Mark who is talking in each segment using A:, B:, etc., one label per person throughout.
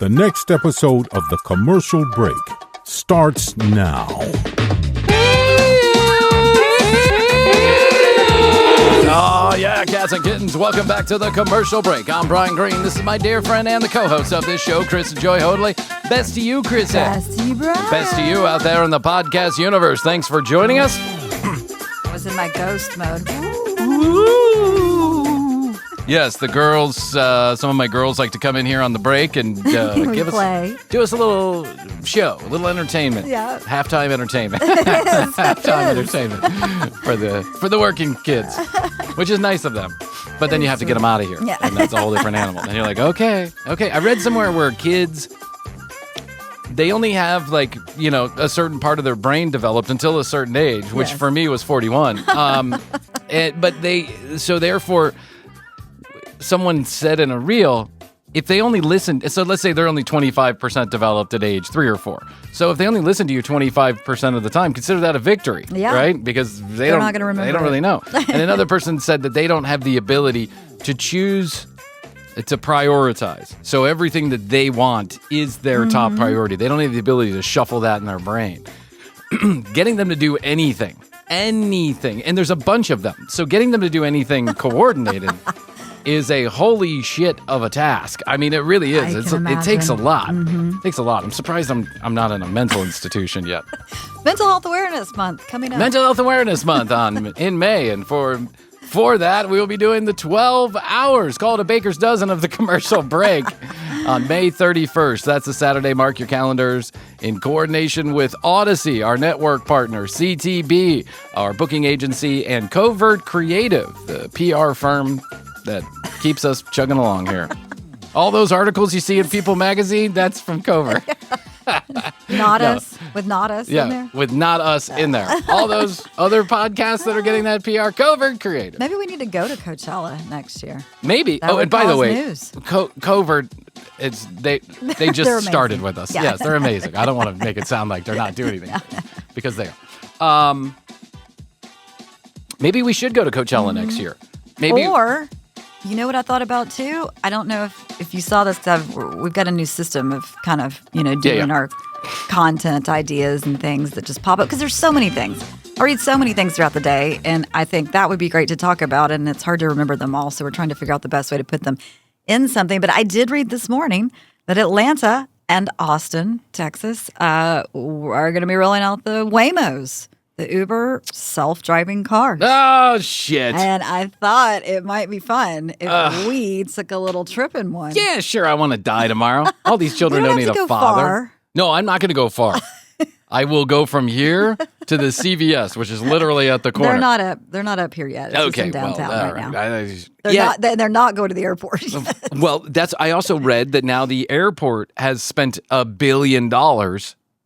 A: The next episode of The Commercial Break starts now.
B: Oh, yeah, cats and kittens. Welcome back to The Commercial Break. I'm Bryan Green. This is my dear friend and the co-host of this show, Chris Joy Hoadley. Best to you, Chris.
C: Best to you, Bryan.
B: Best to you out there in the podcast universe. Thanks for joining us.
C: I was in my ghost mode.
B: Yes, the girls, some of my girls like to come in here on the break and do us a little show, a little entertainment.
C: Yeah.
B: Halftime entertainment. Halftime entertainment for the working kids, which is nice of them. But then you have to get them out of here.
C: Yeah.
B: And that's a whole different animal. And you're like, okay. I read somewhere where kids, they only have a certain part of their brain developed until a certain age, which for me was 41. Therefore, someone said in a reel, if they only listen, so let's say they're only 25% developed at age 3 or 4. So if they only listen to you 25% of the time, consider that a victory, right? Because they're not going to remember. They don't really know. And another person said that they don't have the ability to choose to prioritize. So everything that they want is their top priority. They don't have the ability to shuffle that in their brain. Getting them to do anything, and there's a bunch of them. So getting them to do anything coordinated is a holy shit of a task. I mean, it really is. It takes a lot. It takes a lot. I'm surprised I'm not in a mental institution yet.
C: Mental Health Awareness Month coming up.
B: Mental Health Awareness Month in May, and for that, we will be doing the 12 hours called a baker's dozen of the commercial break on May 31st. That's a Saturday. Mark your calendars in coordination with Odyssey, our network partner, CTB, our booking agency, and Covert Creative, the PR firm that keeps us chugging along here. All those articles you see in People magazine, that's from Covert.
C: Not us in there.
B: With not us in there. All those other podcasts that are getting that PR, Covert Creative.
C: Maybe we need to go to Coachella next year.
B: Maybe. And by the way, Covert, they just started with us. Yeah. Yes, they're amazing. I don't want to make it sound like they're not doing anything because they are. Maybe we should go to Coachella next year. Maybe.
C: Or, you know what I thought about too? I don't know if you saw this. We've got a new system of kind of, doing our content ideas and things that just pop up because there's so many things. I read so many things throughout the day, and I think that would be great to talk about, and it's hard to remember them all, so we're trying to figure out the best way to put them in something. But I did read this morning that Atlanta and Austin, Texas, are going to be rolling out the Waymos. The Uber self-driving cars.
B: Oh, shit.
C: And I thought it might be fun if we took a little trip in one.
B: Yeah, sure. I want to die tomorrow. All these children don't need a father.
C: Far.
B: No, I'm not going to go far. I will go from here to the CVS, which is literally at the corner.
C: They're not up here yet. It's just in downtown
B: now.
C: They're not going to the airport.
B: Well, I also read that now the airport has spent $1 billion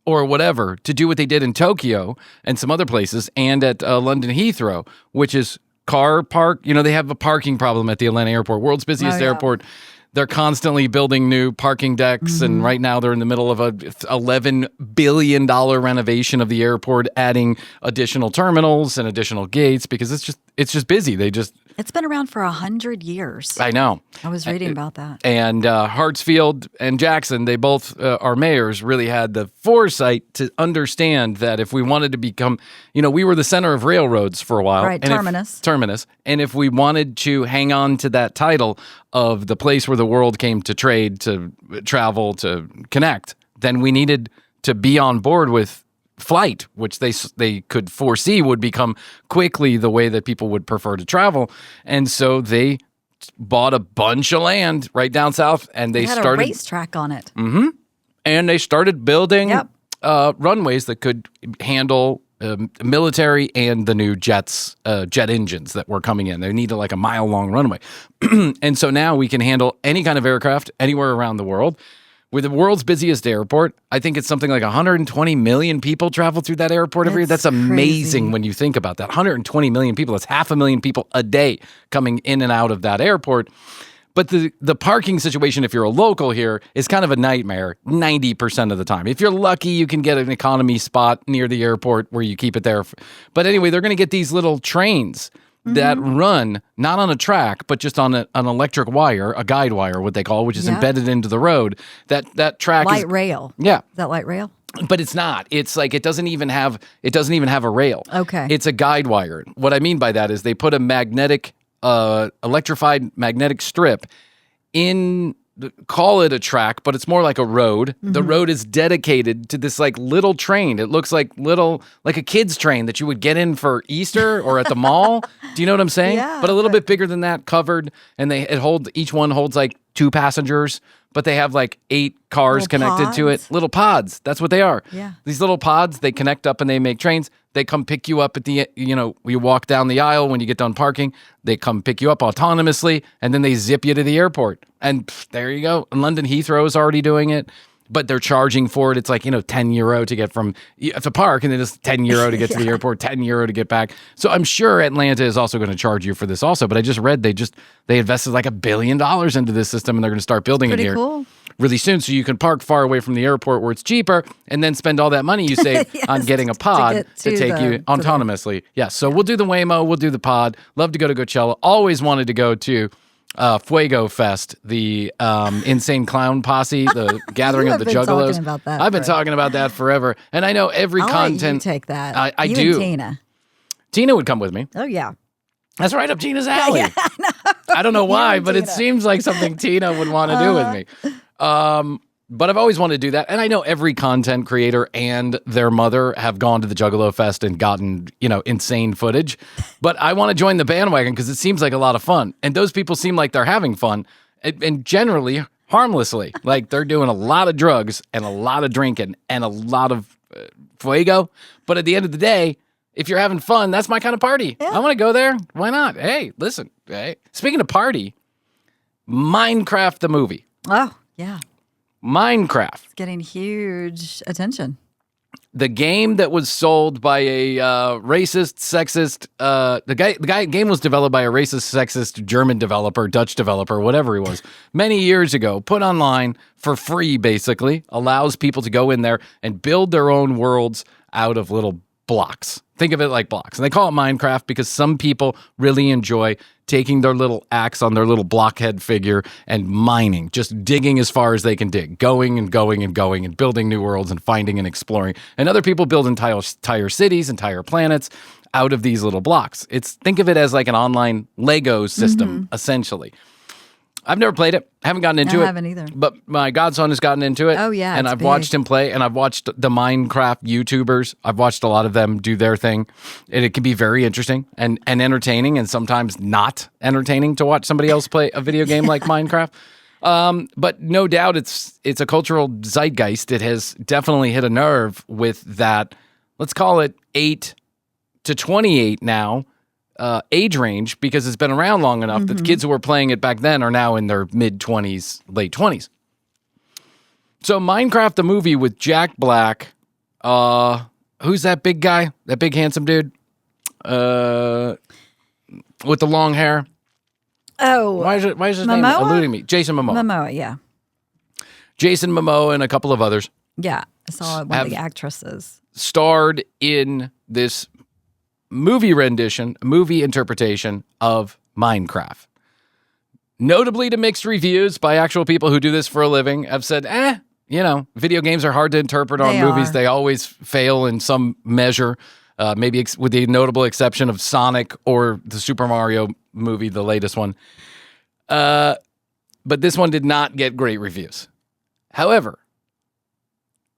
B: or whatever, to do what they did in Tokyo and some other places and at London Heathrow, which is car park. They have a parking problem at the Atlanta airport, world's busiest airport. They're constantly building new parking decks, and right now they're in the middle of a $11 billion renovation of the airport, adding additional terminals and additional gates because it's just busy.
C: It's been around for 100 years.
B: I know.
C: I was reading about that.
B: And Hartsfield and Jackson, they both, our mayors, really had the foresight to understand that if we wanted to become, we were the center of railroads for a while.
C: Right,
B: terminus. And if we wanted to hang on to that title of the place where the world came to trade, to travel, to connect, then we needed to be on board with flight, which they could foresee would become quickly the way that people would prefer to travel. And so they bought a bunch of land right down south, and they started
C: a racetrack on it.
B: Mm-hmm. And they started building runways that could handle military and the new jet engines that were coming in. They needed like a mile-long runway. And so now we can handle any kind of aircraft anywhere around the world. With the world's busiest airport, I think it's something like 120 million people travel through that airport every year. That's amazing when you think about that. 120 million people, that's 500,000 people a day coming in and out of that airport. But the parking situation, if you're a local here, is kind of a nightmare 90% of the time. If you're lucky, you can get an economy spot near the airport where you keep it there. But anyway, they're going to get these little trains that run not on a track, but just on an electric wire, a guide wire, what they call, which is embedded into the road. That track
C: light rail.
B: Yeah.
C: Is that light rail?
B: But it's not. It's like it doesn't even have a rail.
C: Okay.
B: It's a guide wire. What I mean by that is they put a electrified magnetic strip in, call it a track, but it's more like a road. The road is dedicated to this like little train. It looks like a kid's train that you would get in for Easter or at the mall. Do you know what I'm saying?
C: Yeah,
B: but a little bit bigger than that, covered, and each one holds like 2 passengers, but they have like 8 cars connected to it. Little pods. That's what they are.
C: Yeah.
B: These little pods, they connect up and they make trains. They come pick you up at the, you walk down the aisle when you get done parking. They come pick you up autonomously, and then they zip you to the airport. And there you go. And London Heathrow is already doing it, but they're charging for it. It's like, €10 to get from, you have to park, and then it's €10 to get to the airport, €10 to get back. So I'm sure Atlanta is also going to charge you for this also. But I just read they invested like $1 billion into this system, and they're going to start building it here.
C: Cool.
B: Really soon, so you can park far away from the airport where it's cheaper, and then spend all that money you save on getting a pod to take you autonomously. So we'll do the Waymo, we'll do the pod. Love to go to Coachella. Always wanted to go to Fuego Fest, the Insane Clown Posse, the gathering of the Juggalos. I've been talking about that forever, and I know every content.
C: Let you take that.
B: I
C: you
B: do.
C: And Tina.
B: Tina would come with me.
C: Oh yeah.
B: That's right up Tina's alley. I don't know why, but it seems like something Tina would want to do with me. But I've always wanted to do that. And I know every content creator and their mother have gone to the Juggalo Fest and gotten, insane footage. But I want to join the bandwagon because it seems like a lot of fun. And those people seem like they're having fun and generally harmlessly. Like they're doing a lot of drugs and a lot of drinking and a lot of fuego. But at the end of the day, if you're having fun, that's my kind of party. I want to go there. Why not? Hey, listen. Hey, speaking of party, Minecraft the movie.
C: Oh, yeah.
B: Minecraft.
C: It's getting huge attention.
B: The game that was sold by a racist, sexist, the game was developed by a racist, sexist German developer, Dutch developer, whatever he was, many years ago, put online for free, basically, allows people to go in there and build their own worlds out of little blocks. Think of it like blocks. And they call it Minecraft because some people really enjoy taking their little axe on their little blockhead figure and mining, just digging as far as they can dig, going and going and going and building new worlds and finding and exploring. And other people build entire cities, entire planets out of these little blocks. Think of it as like an online Lego system, essentially. I've never played it. Haven't gotten into it.
C: I haven't either.
B: But my godson has gotten into it.
C: Oh, yeah.
B: And I've watched him play, and I've watched the Minecraft YouTubers. I've watched a lot of them do their thing. And it can be very interesting and entertaining, and sometimes not entertaining to watch somebody else play a video game like Minecraft. But no doubt it's a cultural zeitgeist. It has definitely hit a nerve with that, let's call it 8 to 28 now, age range, because it's been around long enough that the kids who were playing it back then are now in their mid-20s, late 20s. So Minecraft the movie with Jack Black, who's that big guy? That big handsome dude? With the long hair?
C: Oh.
B: Why is his name eluding me? Jason Momoa.
C: Momoa, yeah.
B: Jason Momoa and a couple of others.
C: Yeah, I saw one of the actresses.
B: Starred in this movie interpretation of Minecraft. Notably to mixed reviews by actual people who do this for a living, have said, video games are hard to interpret on movies. They always fail in some measure, maybe with the notable exception of Sonic or the Super Mario movie, the latest one. But this one did not get great reviews. However,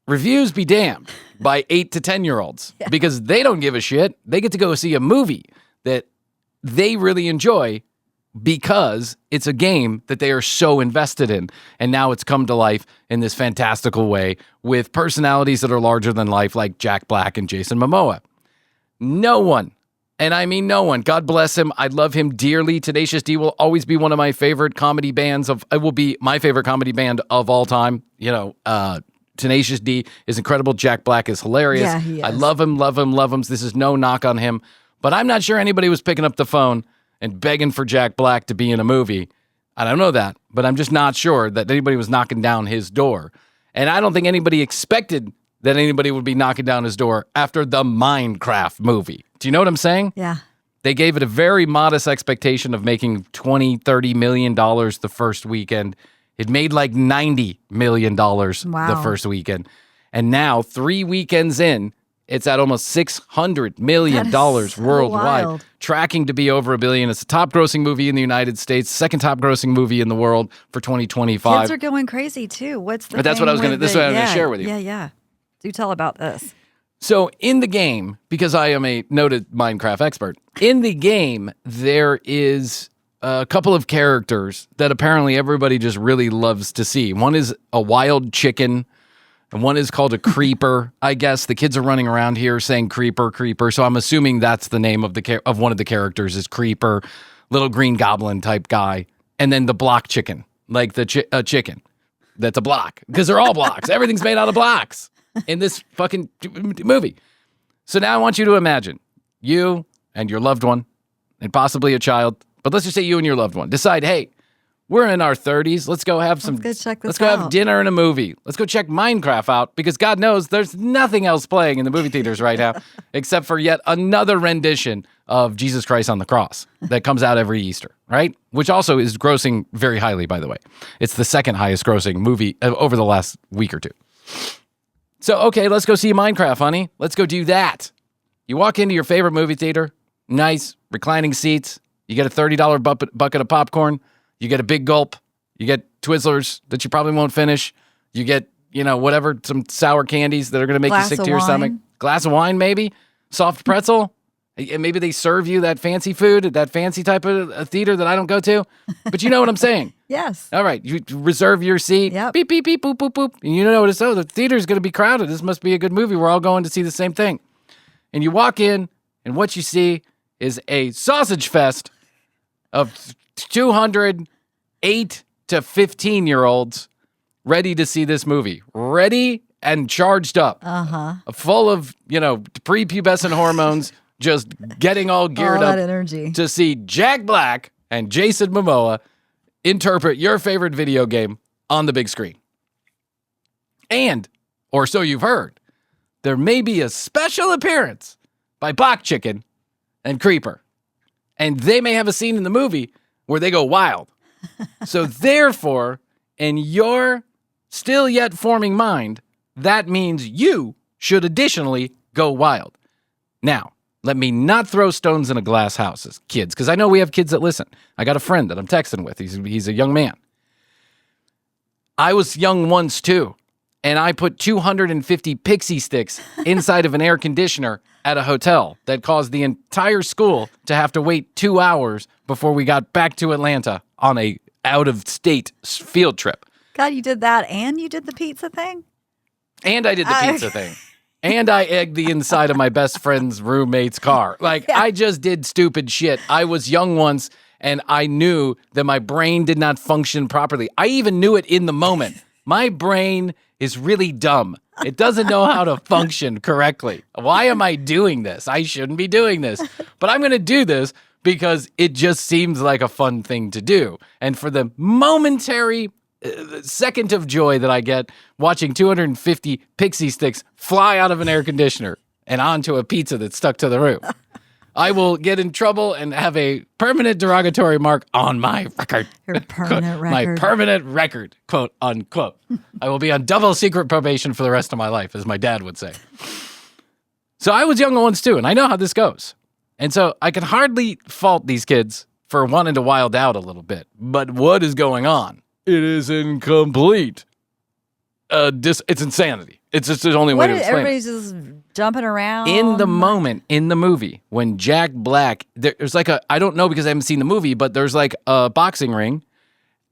B: reviews be damned by 8 to 10-year-olds because they don't give a shit. They get to go see a movie that they really enjoy because it's a game that they are so invested in. And now it's come to life in this fantastical way with personalities that are larger than life like Jack Black and Jason Momoa. No one, and I mean no one, God bless him, I love him dearly. Tenacious D will always be one of my favorite comedy bands it will be my favorite comedy band of all time. Tenacious D is incredible. Jack Black is hilarious.
C: Yeah, he is.
B: I love him. This is no knock on him. But I'm not sure anybody was picking up the phone and begging for Jack Black to be in a movie. I don't know that, but I'm just not sure that anybody was knocking down his door. And I don't think anybody expected that anybody would be knocking down his door after the Minecraft movie. Do you know what I'm saying?
C: Yeah.
B: They gave it a very modest expectation of making $20-30 million the first weekend. It made like $90 million the first weekend. And now, 3 weekends in, it's at almost $600 million worldwide,
C: wild.
B: tracking to be over $1 billion. It's the top grossing movie in the United States, second top grossing movie in the world for 2025.
C: Kids are going crazy too. What's the?
B: But that's what I was going to. This is what I'm going to share with you.
C: Yeah. Do tell about this.
B: So in the game, because I am a noted Minecraft expert, in the game there is a couple of characters that apparently everybody just really loves to see. One is a wild chicken. And one is called a creeper. I guess the kids are running around here saying creeper. So I'm assuming that's the name of one of the characters is Creeper, little green goblin type guy. And then the block chicken, like the chicken that's a block, because they're all blocks. Everything's made out of blocks in this fucking movie. So now I want you to imagine you and your loved one and possibly a child, but let's just say you and your loved one decide, hey, we're in our 30s. Let's go have some. Let's go have dinner and a movie. Let's go check Minecraft out because God knows there's nothing else playing in the movie theaters right now except for yet another rendition of Jesus Christ on the Cross that comes out every Easter, right? Which also is grossing very highly, by the way. It's the second highest grossing movie over the last week or two. So, okay, let's go see Minecraft, honey. Let's go do that. You walk into your favorite movie theater, nice reclining seats. You get a $30 bucket of popcorn. You get a big gulp. You get Twizzlers that you probably won't finish. You get, whatever, some sour candies that are going to make you sick to your stomach. Glass of wine, maybe. Soft pretzel. And maybe they serve you that fancy food at that fancy type of a theater that I don't go to. But you know what I'm saying.
C: Yes.
B: All right. You reserve your seat.
C: Yep.
B: Beep, beep, beep, boop, boop, boop. And you know what it's the theater's going to be crowded. This must be a good movie. We're all going to see the same thing. And you walk in, and what you see is a sausage fest of 208 to 15-year-olds ready to see this movie. Ready and charged up. Full of, prepubescent hormones, just getting all geared up
C: energy
B: to see Jack Black and Jason Momoa interpret your favorite video game on the big screen. And, or so you've heard, there may be a special appearance by Bach Chicken and Creeper. And they may have a scene in the movie where they go wild. So therefore, in your still yet forming mind, that means you should additionally go wild. Now, let me not throw stones in a glass house as kids, because I know we have kids that listen. I got a friend that I'm texting with. He's a young man. I was young once too, and I put 250 pixie sticks inside of an air conditioner at a hotel that caused the entire school to have to wait 2 hours before we got back to Atlanta on a out-of-state field trip.
C: God, you did that and you did the pizza thing?
B: And I did the pizza thing. And I egged the inside of my best friend's roommate's car. I just did stupid shit. I was young once, and I knew that my brain did not function properly. I even knew it in the moment. My brain is really dumb. It doesn't know how to function correctly. Why am I doing this? I shouldn't be doing this. But I'm going to do this because it just seems like a fun thing to do. And for the momentary second of joy that I get watching 250 pixie sticks fly out of an air conditioner and onto a pizza that's stuck to the roof, I will get in trouble and have a permanent derogatory mark on my record.
C: Your permanent record.
B: My permanent record, quote unquote. I will be on double secret probation for the rest of my life, as my dad would say. So I was young once too, and I know how this goes. And so I can hardly fault these kids for wanting to wild out a little bit. But what is going on? It is incomplete. It's insanity. It's just the only way to explain
C: everybody's just jumping around.
B: In the moment, in the movie, when Jack Black, there's like I don't know because I haven't seen the movie, but there's like a boxing ring,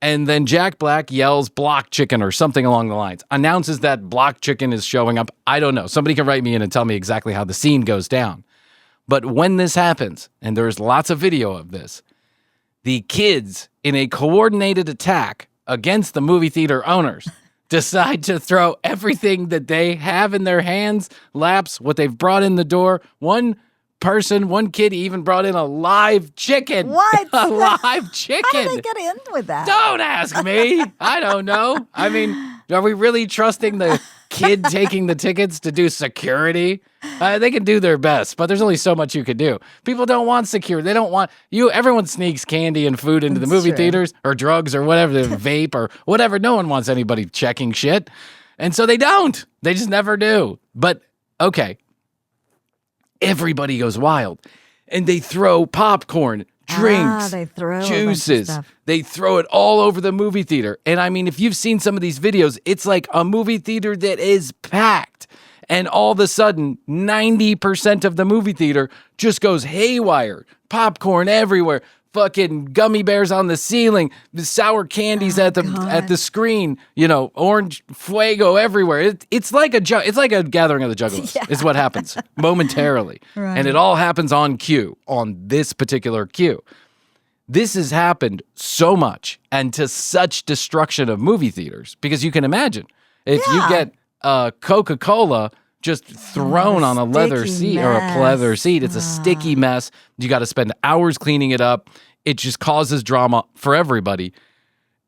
B: and then Jack Black yells block chicken or something along the lines, announces that block chicken is showing up. I don't know. Somebody can write me in and tell me exactly how the scene goes down. But when this happens, and there's lots of video of this, the kids in a coordinated attack against the movie theater owners decide to throw everything that they have in their hands, laps, what they've brought in the door. One kid even brought in a live chicken.
C: What?
B: A live chicken.
C: How did they get in with that?
B: Don't ask me. I don't know. I mean, are we really trusting the kid taking the tickets to do security. They can do their best, but there's only so much you could do. People don't want security. They don't want you. Everyone sneaks candy and food into the movie theaters or drugs or whatever, the vape or whatever. No one wants anybody checking shit. And so they don't. They just never do. But okay, everybody goes wild and they throw popcorn, drinks,
C: they throw
B: juices. They throw it all over the movie theater. And I mean, if you've seen some of these videos, it's like a movie theater that is packed. And all of a sudden, 90% of the movie theater just goes haywire. Popcorn everywhere. Fucking gummy bears on the ceiling. The sour candies at the screen. You know, orange Fuego everywhere. It's like a gathering of the Juggalos. Is what happens momentarily. Right. And it all happens on cue, on this particular cue. This has happened so much and to such destruction of movie theaters. Because you can imagine, if you get Coca-Cola just thrown on a leather seat or a pleather seat. It's a sticky mess. You got to spend hours cleaning it up. It just causes drama for everybody.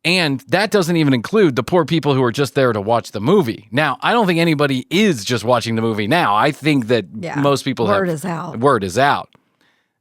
B: And that doesn't even include the poor people who are just there to watch the movie. Now, I don't think anybody is just watching the movie now. I think that most people
C: Word is out.
B: Word is out.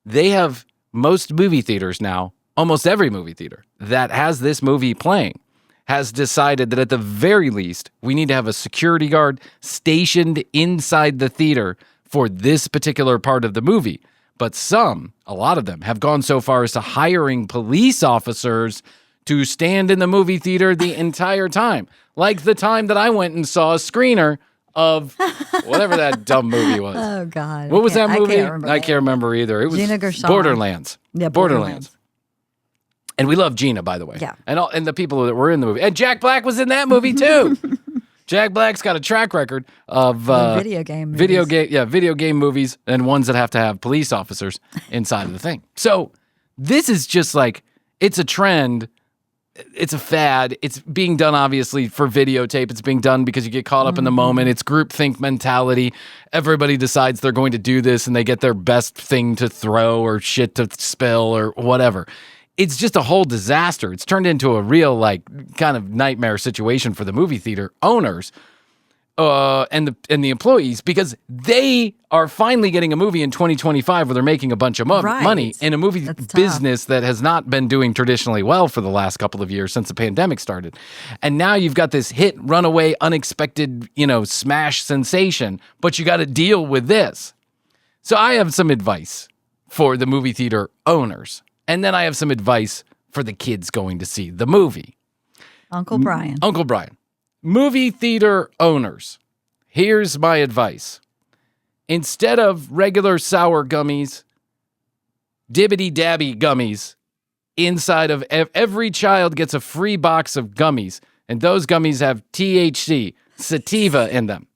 B: They have most movie theaters now, almost every movie theater that has this movie playing, has decided that at the very least, we need to have a security guard stationed inside the theater for this particular part of the movie. But a lot of them, have gone so far as to hiring police officers to stand in the movie theater the entire time. Like the time that I went and saw a screener of whatever that dumb movie was.
C: Oh, God.
B: What was that movie?
C: I
B: can't remember either. It was
C: Gina Gershon.
B: Borderlands.
C: Yeah, Borderlands.
B: And we love Gina, by the way.
C: Yeah.
B: And the people that were in the movie. And Jack Black was in that movie, too. Jack Black's got a track record of
C: video game
B: movies and ones that have to have police officers inside of the thing. So this is just like, it's a trend. It's a fad. It's being done, obviously, for videotape. It's being done because you get caught up in the moment. It's groupthink mentality. Everybody decides they're going to do this and they get their best thing to throw or shit to spill or whatever. It's just a whole disaster. It's turned into a real, like, kind of nightmare situation for the movie theater owners and the employees, because they are finally getting a movie in 2025 where they're making a bunch of money in a movie business that has not been doing traditionally well for the last couple of years since the pandemic started. And now you've got this hit, runaway, unexpected, smash sensation, but you got to deal with this. So I have some advice for the movie theater owners. And then I have some advice for the kids going to see the movie.
C: Uncle Bryan.
B: Movie theater owners, here's my advice. Instead of regular sour gummies, dibbity-dabby gummies, inside of every child gets a free box of gummies, and those gummies have THC, sativa in them.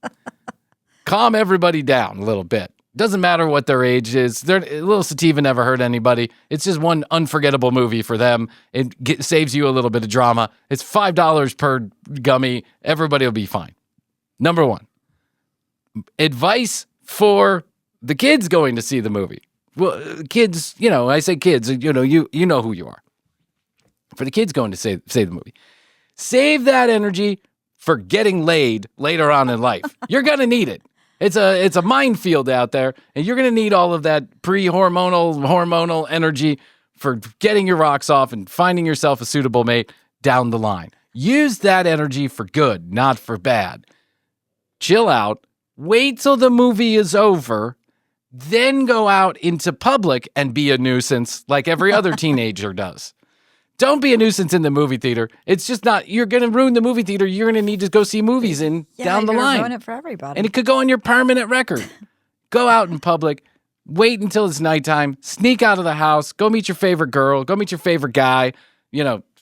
B: Calm everybody down a little bit. Doesn't matter what their age is. Little sativa never hurt anybody. It's just one unforgettable movie for them. It saves you a little bit of drama. It's $5 per gummy. Everybody will be fine. Number one, advice for the kids going to see the movie. Well, kids, I say kids, you know who you are. For the kids going to see the movie, save that energy for getting laid later on in life. You're going to need it. It's a minefield out there, and you're going to need all of that hormonal energy for getting your rocks off and finding yourself a suitable mate down the line. Use that energy for good, not for bad. Chill out. Wait till the movie is over. Then go out into public and be a nuisance like every other teenager does. Don't be a nuisance in the movie theater. It's just not, you're going to ruin the movie theater you're going to need to go see movies in down the line.
C: Ruin it for everybody.
B: And it could go on your permanent record. Go out in public, wait until it's nighttime, sneak out of the house, go meet your favorite girl, go meet your favorite guy,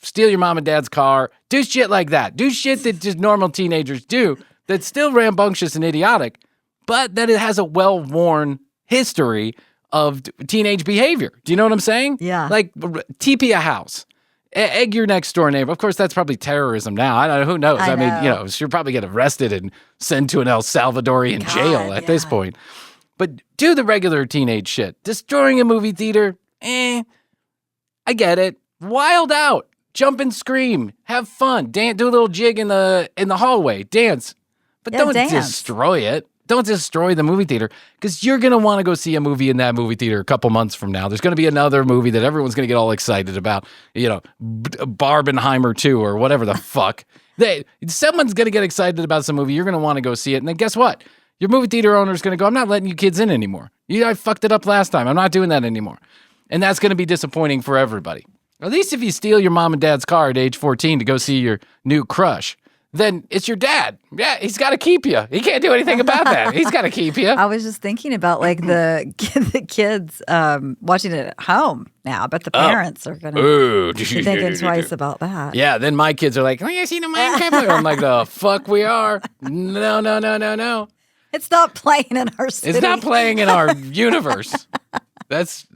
B: steal your mom and dad's car, do shit like that. Do shit that just normal teenagers do that's still rambunctious and idiotic, but that it has a well-worn history of teenage behavior. Do you know what I'm saying?
C: Yeah.
B: Like TP a house. Egg your next door neighbor. Of course, that's probably terrorism now. I don't know. Who knows? I mean, she'll probably get arrested and sent to an El Salvadorian jail at this point. But do the regular teenage shit. Destroying a movie theater, I get it. Wild out. Jump and scream. Have fun. Dance. Do a little jig in the hallway. Dance. but don't
C: dance.
B: destroy it. Don't destroy the movie theater, because you're going to want to go see a movie in that movie theater a couple months from now. There's going to be another movie that everyone's going to get all excited about, Barbenheimer 2 or whatever the fuck. Someone's going to get excited about some movie. You're going to want to go see it. And then guess what? Your movie theater owner is going to go, I'm not letting you kids in anymore. I fucked it up last time. I'm not doing that anymore. And that's going to be disappointing for everybody. At least if you steal your mom and dad's car at age 14 to go see your new crush, then it's your dad. Yeah, he's got to keep you. He can't do anything about that. He's got to keep you.
C: I was just thinking about like the kids watching it at home now, but the parents are going to be thinking twice about that.
B: Yeah, then my kids are like, oh, you seen a Minecraft movie? I'm like, the fuck we are. No.
C: It's not playing in our city.
B: It's not playing in our universe. It's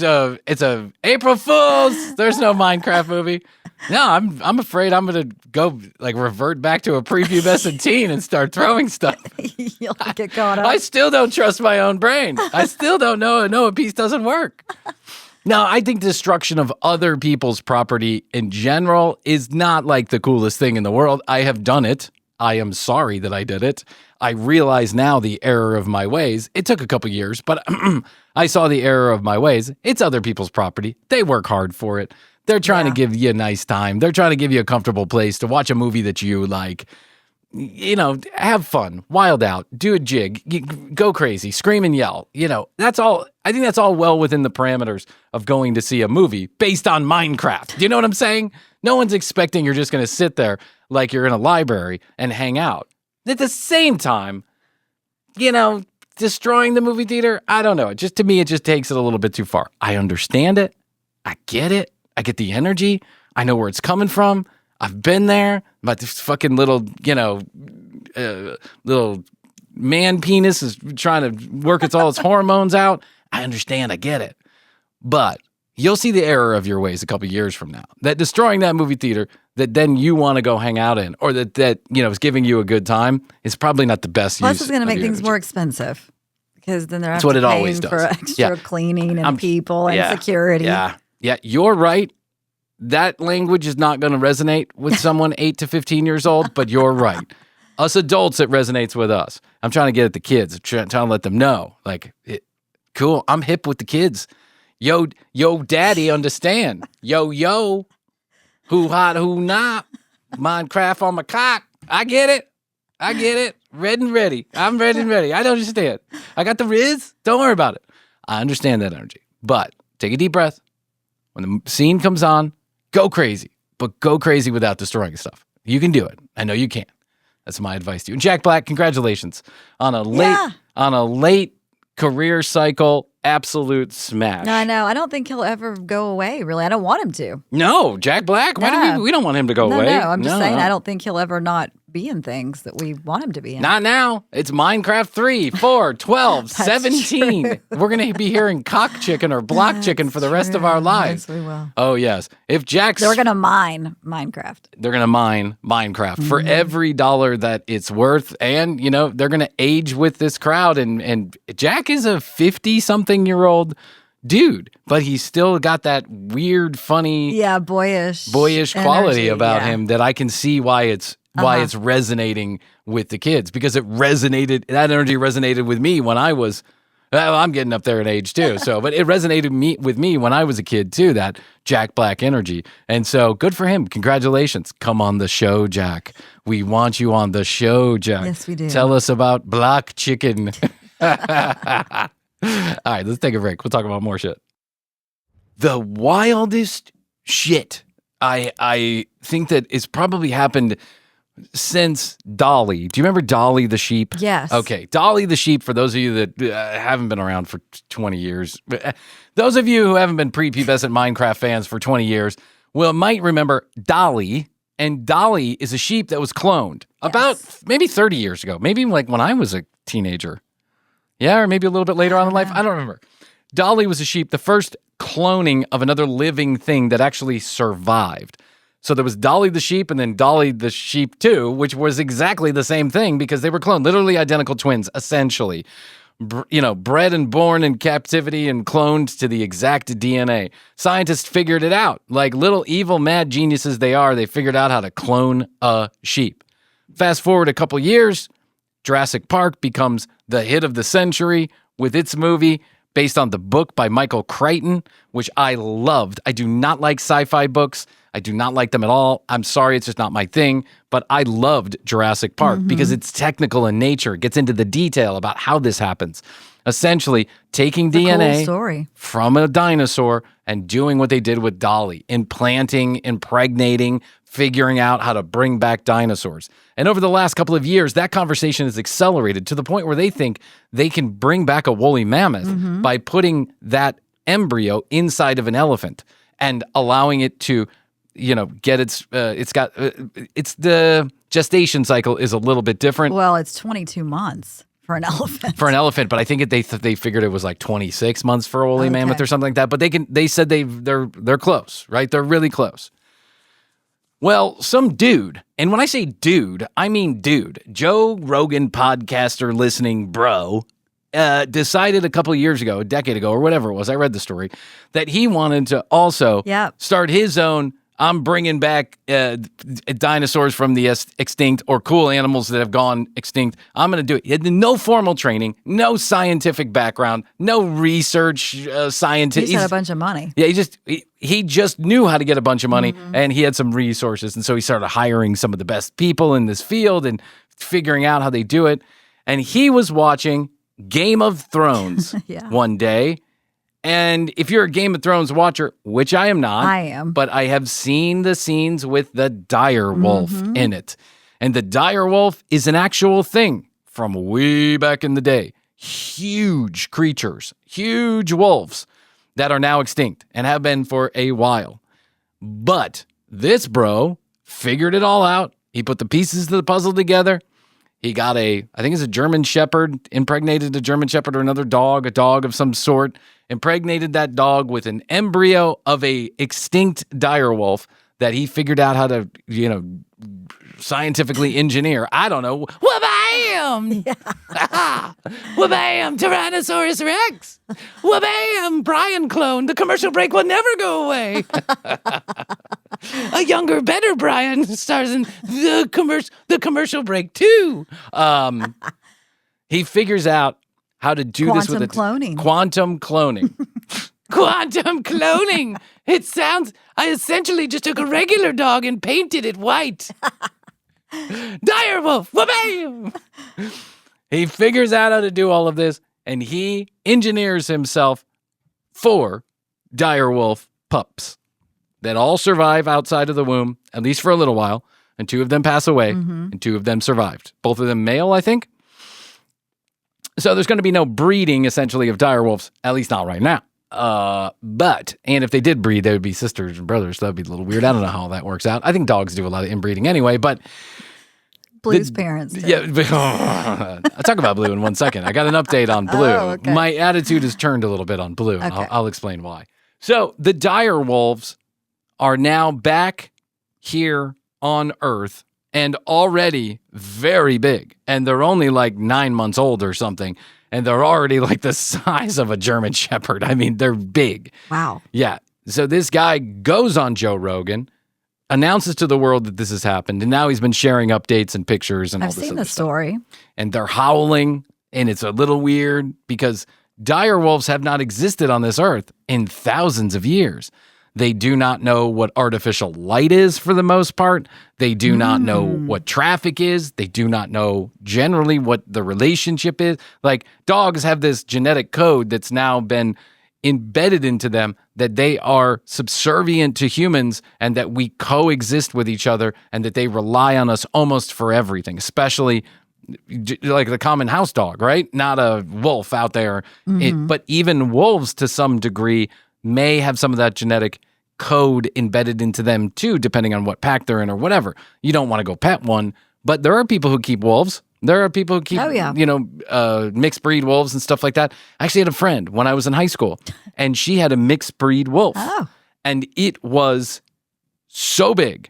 B: a April Fool's. There's no Minecraft movie. No, I'm afraid I'm gonna go revert back to a prepubescent teen and start throwing stuff.
C: You'll get caught up.
B: I still don't trust my own brain. I still don't know a piece doesn't work. No, I think destruction of other people's property in general is not like the coolest thing in the world. I have done it. I am sorry that I did it. I realize now the error of my ways. It took a couple years, but I saw the error of my ways. It's other people's property. They work hard for it. They're trying to give you a nice time. They're trying to give you a comfortable place to watch a movie that you like. Have fun, wild out, do a jig, go crazy, scream and yell. That's all. I think that's all well within the parameters of going to see a movie based on Minecraft. Do you know what I'm saying? No one's expecting you're just going to sit there like you're in a library and hang out. At the same time, destroying the movie theater, I don't know. To me, it just takes it a little bit too far. I understand it. I get it. I get the energy. I know where it's coming from. I've been there. But this fucking little man penis is trying to work all its hormones out. I understand. I get it. But you'll see the error of your ways a couple years from now. That destroying that movie theater that then you want to go hang out in, or that is giving you a good time, is probably not the best use.
C: Plus, it's going to make things more expensive, because then they're
B: That's what it always
C: for
B: does.
C: extra cleaning and people and security.
B: Yeah, you're right. That language is not going to resonate with someone 8 to 15 years old, but you're right. Us adults, it resonates with us. I'm trying to get at the kids. I'm trying to let them know, cool, I'm hip with the kids. Yo, daddy, understand. Yo, who hot, who not. Minecraft on my cock. I get it. Red and ready. I'm ready and ready. I don't understand. I got the riz. Don't worry about it. I understand that energy. But take a deep breath. When the scene comes on, go crazy. But go crazy without destroying stuff. You can do it. I know you can. That's my advice to you. And Jack Black, congratulations on a late career cycle. Absolute smash.
C: No, I know. I don't think he'll ever go away, really. I don't want him to.
B: No, Jack Black? Why do we don't want him to go away.
C: No, I'm just saying I don't think he'll ever not be in things that we want him to be in.
B: Not now. It's Minecraft 3, 4, 12, 17. True. We're going to be hearing cock chicken or block chicken for the rest of our lives.
C: Yes, we will.
B: Oh, yes. If Jack's...
C: They're going to mine Minecraft.
B: They're going to mine Minecraft for every dollar that it's worth. And, they're going to age with this crowd. And Jack is a 50-something-year-old dude, but he's still got that weird, funny...
C: Yeah, boyish
B: quality about him that I can see why it's resonating with the kids, because that energy resonated with me when I was, I'm getting up there in age too. So, but it resonated with me when I was a kid too, that Jack Black energy. And so good for him. Congratulations. Come on the show, Jack. We want you on the show, Jack.
C: Yes, we do.
B: Tell us about block chicken. All right, let's take a break. We'll talk about more shit. The wildest shit I think that it's probably happened since Dolly. Do you remember Dolly the sheep?
C: Yes.
B: Okay, Dolly the sheep, for those of you that haven't been around for 20 years, those of you who haven't been prepubescent Minecraft fans for 20 years might remember Dolly. And Dolly is a sheep that was cloned about maybe 30 years ago, maybe like when I was a teenager. Yeah, or maybe a little bit later on in life. I don't remember. Dolly was a sheep, the first cloning of another living thing that actually survived. So there was Dolly the sheep and then Dolly the sheep 2, which was exactly the same thing because they were cloned, literally identical twins, essentially. Bred and born in captivity and cloned to the exact DNA. Scientists figured it out. Like little evil mad geniuses they are, they figured out how to clone a sheep. Fast forward a couple years, Jurassic Park becomes the hit of the century with its movie based on the book by Michael Crichton, which I loved. I do not like sci-fi books. I do not like them at all. I'm sorry, it's just not my thing. But I loved Jurassic Park because it's technical in nature. It gets into the detail about how this happens. Essentially, taking DNA from a dinosaur and doing what they did with Dolly, implanting, impregnating, figuring out how to bring back dinosaurs. And over the last couple of years, that conversation has accelerated to the point where they think they can bring back a woolly mammoth by putting that embryo inside of an elephant and allowing it to, get it's the gestation cycle is a little bit different.
C: Well, it's 22 months. For an elephant.
B: For an elephant, but I think they figured it was like 26 months for a woolly mammoth or something like that. But they said they're close, right? They're really close. Well, some dude, and when I say dude, I mean dude, Joe Rogan podcaster listening bro, decided a couple of years ago, a decade ago or whatever it was, I read the story, that he wanted to also start his own, I'm bringing back dinosaurs from the extinct or cool animals that have gone extinct. I'm going to do it. He had no formal training, no scientific background, no research scientist.
C: He's had a bunch of money.
B: Yeah, he just knew how to get a bunch of money, and he had some resources. And so he started hiring some of the best people in this field and figuring out how they do it. And he was watching Game of Thrones one day. And if you're a Game of Thrones watcher, which I am not, but I have seen the scenes with the dire wolf in it. And the dire wolf is an actual thing from way back in the day. Huge creatures, huge wolves that are now extinct and have been for a while. But this bro figured it all out. He put the pieces of the puzzle together. He got I think it's a German Shepherd, impregnated a German Shepherd or another dog, a dog of some sort, impregnated that dog with an embryo of a extinct dire wolf that he figured out how to, scientifically engineer. I don't know. Wha-bam! Wha-bam! Tyrannosaurus Rex! Wha-bam! Bryan clone. The commercial break will never go away. A younger, better Bryan stars in the commercial break too. He figures out how to do this with
C: cloning.
B: Quantum cloning. Quantum cloning. It sounds. I essentially just took a regular dog and painted it white. Direwolf. Wha-bam! He figures out how to do all of this, and he engineers himself 4 direwolf pups that all survive outside of the womb, at least for a little while, and 2 of them pass away, and 2 of them survived. Both of them male, I think. So there's going to be no breeding, essentially, of direwolves, at least not right now. And if they did breed, they would be sisters and brothers. So that'd be a little weird. I don't know how that works out. I think dogs do a lot of inbreeding anyway, but...
C: Blue's parents do.
B: Yeah, I'll talk about Blue in 1 second. I got an update on Blue.
C: Oh, okay.
B: My attitude has turned a little bit on Blue.
C: Okay.
B: I'll explain why. So the dire wolves are now back here on Earth and already very big. And they're only like 9 months old or something. And they're already like the size of a German Shepherd. I mean, they're big.
C: Wow.
B: Yeah. So this guy goes on Joe Rogan, announces to the world that this has happened. And now he's been sharing updates and pictures and all this other stuff.
C: I've seen the story.
B: And they're howling. And it's a little weird because dire wolves have not existed on this earth in thousands of years. They do not know what artificial light is for the most part. They do not know what traffic is. They do not know generally what the relationship is. Like dogs have this genetic code that's now been embedded into them that they are subservient to humans and that we coexist with each other and that they rely on us almost for everything, especially like the common house dog, right? Not a wolf out there. But even wolves to some degree may have some of that genetic code embedded into them too, depending on what pack they're in or whatever. You don't want to go pet one, but there are people who keep wolves. There are people who keep, mixed breed wolves and stuff like that. I actually had a friend when I was in high school, and she had a mixed breed wolf.
C: Oh.
B: And it was so big,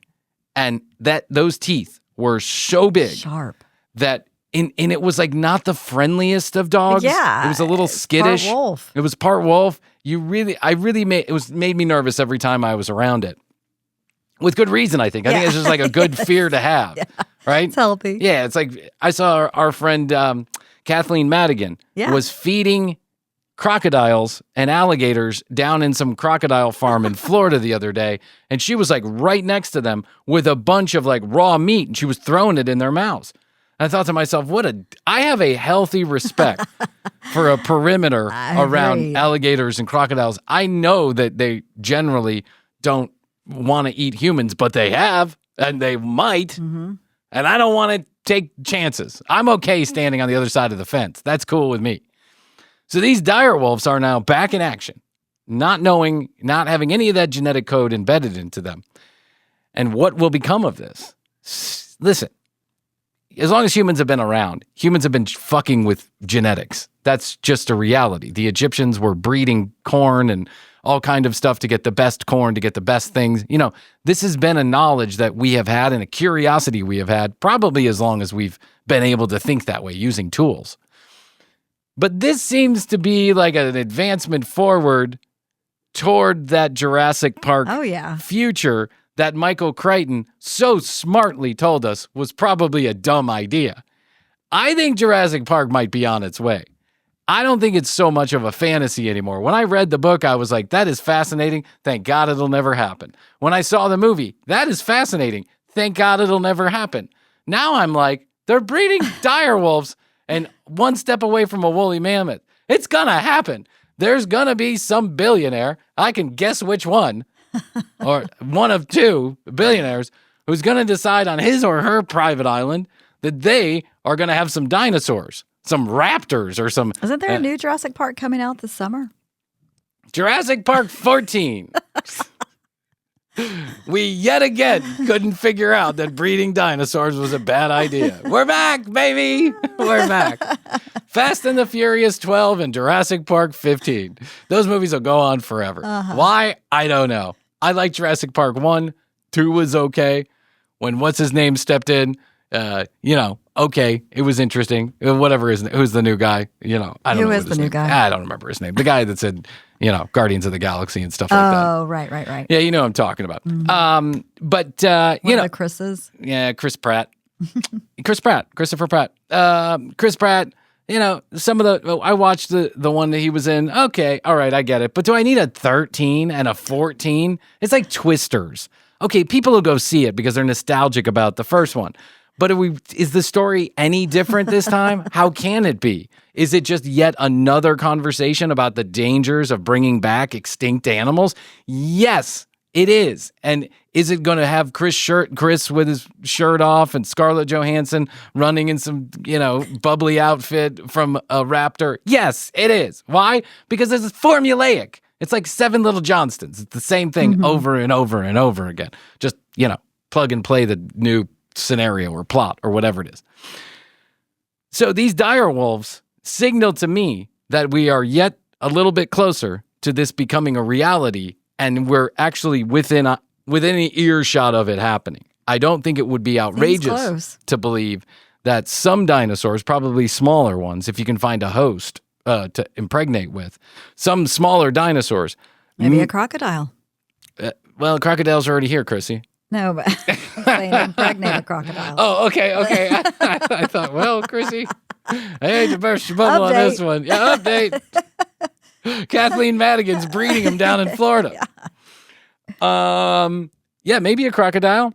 B: and those teeth were so big.
C: Sharp.
B: That and it was like not the friendliest of dogs.
C: Yeah.
B: It was a little skittish.
C: Part wolf.
B: It was part wolf. It made me nervous every time I was around it. With good reason, I think. I think it's just like a good fear to have, right?
C: It's healthy.
B: Yeah, it's like I saw our friend Kathleen Madigan was feeding crocodiles and alligators down in some crocodile farm in Florida the other day, and she was like right next to them with a bunch of like raw meat, and she was throwing it in their mouths. And I thought to myself, I have a healthy respect for a perimeter around alligators and crocodiles. I know that they generally don't want to eat humans, but they have, and they might, and I don't want to take chances. I'm okay standing on the other side of the fence. That's cool with me. So these dire wolves are now back in action, not having any of that genetic code embedded into them. And what will become of this? Listen, as long as humans have been around, humans have been fucking with genetics. That's just a reality. The Egyptians were breeding corn and all kind of stuff to get the best corn, to get the best things. You know, this has been a knowledge that we have had and a curiosity we have had probably as long as we've been able to think that way using tools. But this seems to be like an advancement forward toward that Jurassic Park future that Michael Crichton so smartly told us was probably a dumb idea. I think Jurassic Park might be on its way. I don't think it's so much of a fantasy anymore. When I read the book, I was like, that is fascinating. Thank God it'll never happen. When I saw the movie, that is fascinating. Thank God it'll never happen. Now I'm like, they're breeding dire wolves and one step away from a woolly mammoth. It's going to happen. There's going to be some billionaire, I can guess which one, or one of two billionaires, who's going to decide on his or her private island that they are going to have some dinosaurs, some raptors or some...
C: Isn't there a new Jurassic Park coming out this summer?
B: Jurassic Park 14. We yet again couldn't figure out that breeding dinosaurs was a bad idea. We're back, baby. We're back. Fast and the Furious 12 and Jurassic Park 15. Those movies will go on forever. Why? I don't know. I like Jurassic Park 1. 2 was okay. When what's-his-name stepped in, okay, it was interesting. Whatever who's the new guy? I don't know. Who is the new guy? I don't remember his name. The guy that said, Guardians of the Galaxy and stuff like that.
C: Oh, right.
B: Yeah, you know what I'm talking about.
C: Mm-hmm.
B: But
C: One of the Chris's?
B: Yeah, Christopher Pratt. Chris Pratt, some of I watched the one that he was in. Okay, all right, I get it. But do I need a 13 and a 14? It's like Twisters. Okay, people will go see it because they're nostalgic about the first one. But is the story any different this time? How can it be? Is it just yet another conversation about the dangers of bringing back extinct animals? Yes, it is. And is it going to have Chris with his shirt off and Scarlett Johansson running in some, bubbly outfit from a raptor? Yes, it is. Why? Because it's formulaic. It's like Seven Little Johnstons. It's the same thing over and over and over again. Just, plug and play the new scenario or plot or whatever it is. So these dire wolves signal to me that we are yet a little bit closer to this becoming a reality, and we're actually within an earshot of it happening. I don't think it would be outrageous to believe that some dinosaurs, probably smaller ones, if you can find a host to impregnate with, some smaller dinosaurs.
C: Maybe a crocodile.
B: Well, crocodiles are already here, Krissy.
C: No, but I'm saying impregnate a crocodile.
B: Oh, okay. I thought, well, Krissy, I hate to burst your bubble on this one. Yeah, update. Kathleen Madigan's breeding them down in Florida. Yeah, maybe a crocodile.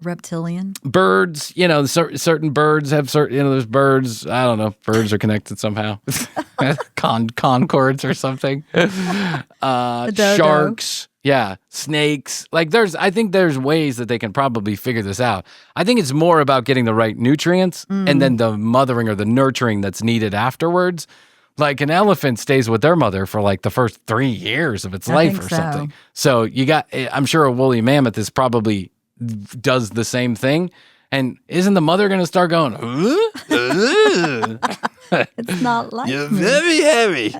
C: Reptilian.
B: Birds, certain birds have certain, there's birds, I don't know, birds are connected somehow. Concords or something. Sharks. Yeah, snakes. I think there's ways that they can probably figure this out. I think it's more about getting the right nutrients and then the mothering or the nurturing that's needed afterwards. Like an elephant stays with their mother for the first 3 years of its life or something. So I'm sure a woolly mammoth is probably does the same thing. And isn't the mother going to start going,
C: it's not like
B: You're very hairy.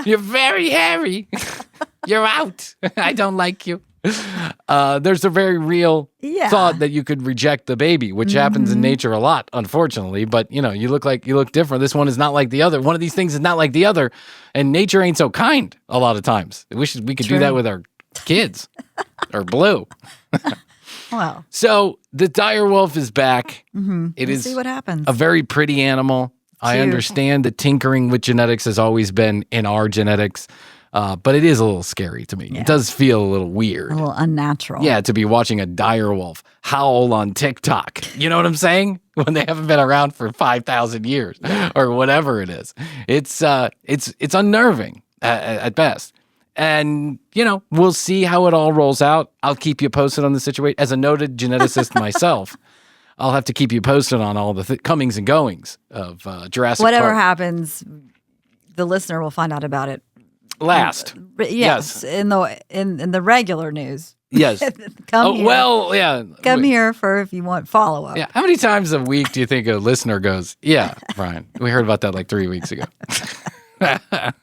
B: You're very hairy. You're out. I don't like you. There's a very real thought that you could reject the baby, which happens in nature a lot, unfortunately. But you look different. This one is not like the other. One of these things is not like the other, and nature ain't so kind a lot of times. I wish we could do that with our kids or Blue.
C: Well,
B: So the dire wolf is back. It
C: we'll
B: is
C: see what happens.
B: a very pretty animal. I understand that tinkering with genetics has always been in our genetics, but it is a little scary to me.
C: Yeah.
B: It does feel a little weird.
C: A little unnatural.
B: Yeah, to be watching a dire wolf howl on TikTok. You know what I'm saying? When they haven't been around for 5,000 years or whatever it is. It's unnerving at best. And, we'll see how it all rolls out. I'll keep you posted on the situation. As a noted geneticist myself, I'll have to keep you posted on all the comings and goings of Jurassic
C: Whatever
B: Park.
C: happens, the listener will find out about it
B: Last.
C: Yes. In the regular news.
B: Yes.
C: Come here.
B: Well, yeah.
C: Come here for if you want follow up.
B: Yeah. How many times a week do you think a listener goes, yeah, Bryan, we heard about that like 3 weeks ago.
C: A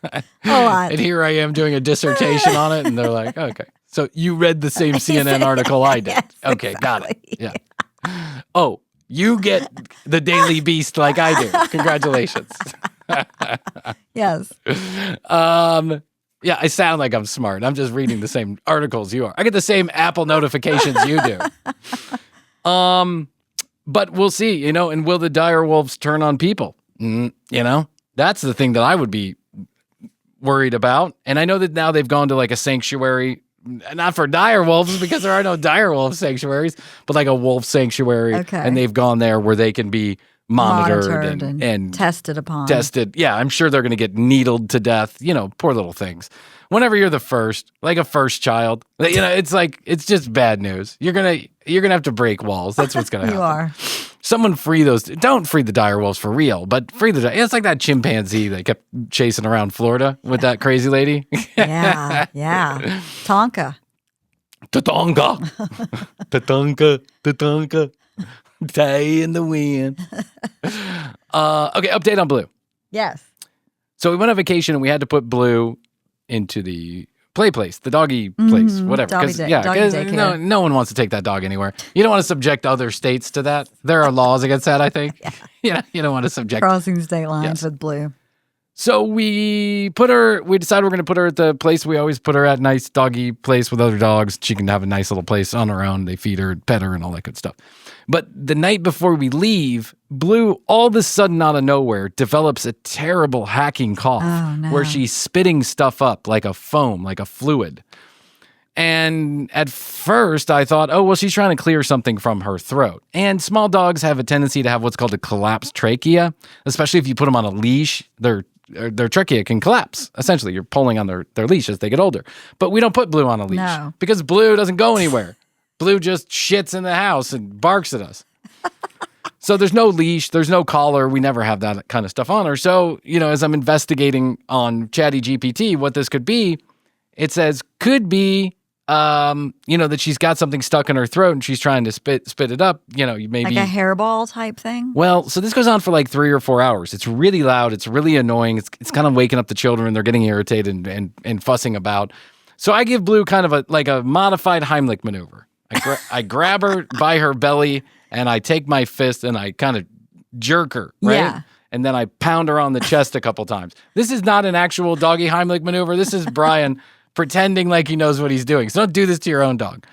C: lot.
B: And here I am doing a dissertation on it, and they're like, okay. So you read the same CNN article I did.
C: Yes,
B: Okay, got it. Yeah. Oh, you get the Daily Beast like I do. Congratulations.
C: Yes.
B: Yeah, I sound like I'm smart. I'm just reading the same articles you are. I get the same Apple notifications you do. But we'll see, and will the dire wolves turn on people? That's the thing that I would be worried about. And I know that now they've gone to like a sanctuary, not for dire wolves because there are no dire wolf sanctuaries, but like a wolf sanctuary.
C: Okay.
B: And they've gone there where they can be monitored and
C: tested upon.
B: Tested. Yeah, I'm sure they're going to get needled to death. Poor little things. Whenever you're the first, like a first child, it's just bad news. You're gonna have to break walls. That's what's gonna happen.
C: You are.
B: Someone free those. Don't free the dire wolves for real, but free it's like that chimpanzee that kept chasing around Florida with that crazy lady.
C: Yeah. Tonka.
B: Tatonka. Day in the wind. Okay, update on Blue.
C: Yes.
B: So we went on vacation and we had to put Blue into the play place, the doggy place, whatever.
C: Doggy daycare.
B: No one wants to take that dog anywhere. You don't want to subject other states to that. There are laws against that, I think. You don't want to subject.
C: Crossing state lines with Blue.
B: So we decided we're going to put her at the place we always put her at, nice doggy place with other dogs. She can have a nice little place on her own. They feed her, pet her, and all that good stuff. But the night before we leave, Blue, all of a sudden out of nowhere, develops a terrible hacking cough where she's spitting stuff up like a foam, like a fluid. And at first I thought, oh, well, she's trying to clear something from her throat. And small dogs have a tendency to have what's called a collapsed trachea, especially if you put them on a leash. Their trachea can collapse. Essentially, you're pulling on their leash as they get older. But we don't put Blue on a leash because Blue doesn't go anywhere. Blue just shits in the house and barks at us. So there's no leash, there's no collar. We never have that kind of stuff on her. So, as I'm investigating on Chatty GPT what this could be, it says could be, that she's got something stuck in her throat and she's trying to spit it up. Maybe
C: like a hairball type thing.
B: Well, so this goes on for like 3 or 4 hours. It's really loud. It's really annoying. It's kind of waking up the children. They're getting irritated and fussing about. So I give Blue kind of a modified Heimlich maneuver. I grab her by her belly and I take my fist and I kind of jerk her, right?
C: Yeah.
B: And then I pound her on the chest a couple times. This is not an actual doggy Heimlich maneuver. This is Bryan pretending like he knows what he's doing. So don't do this to your own dog.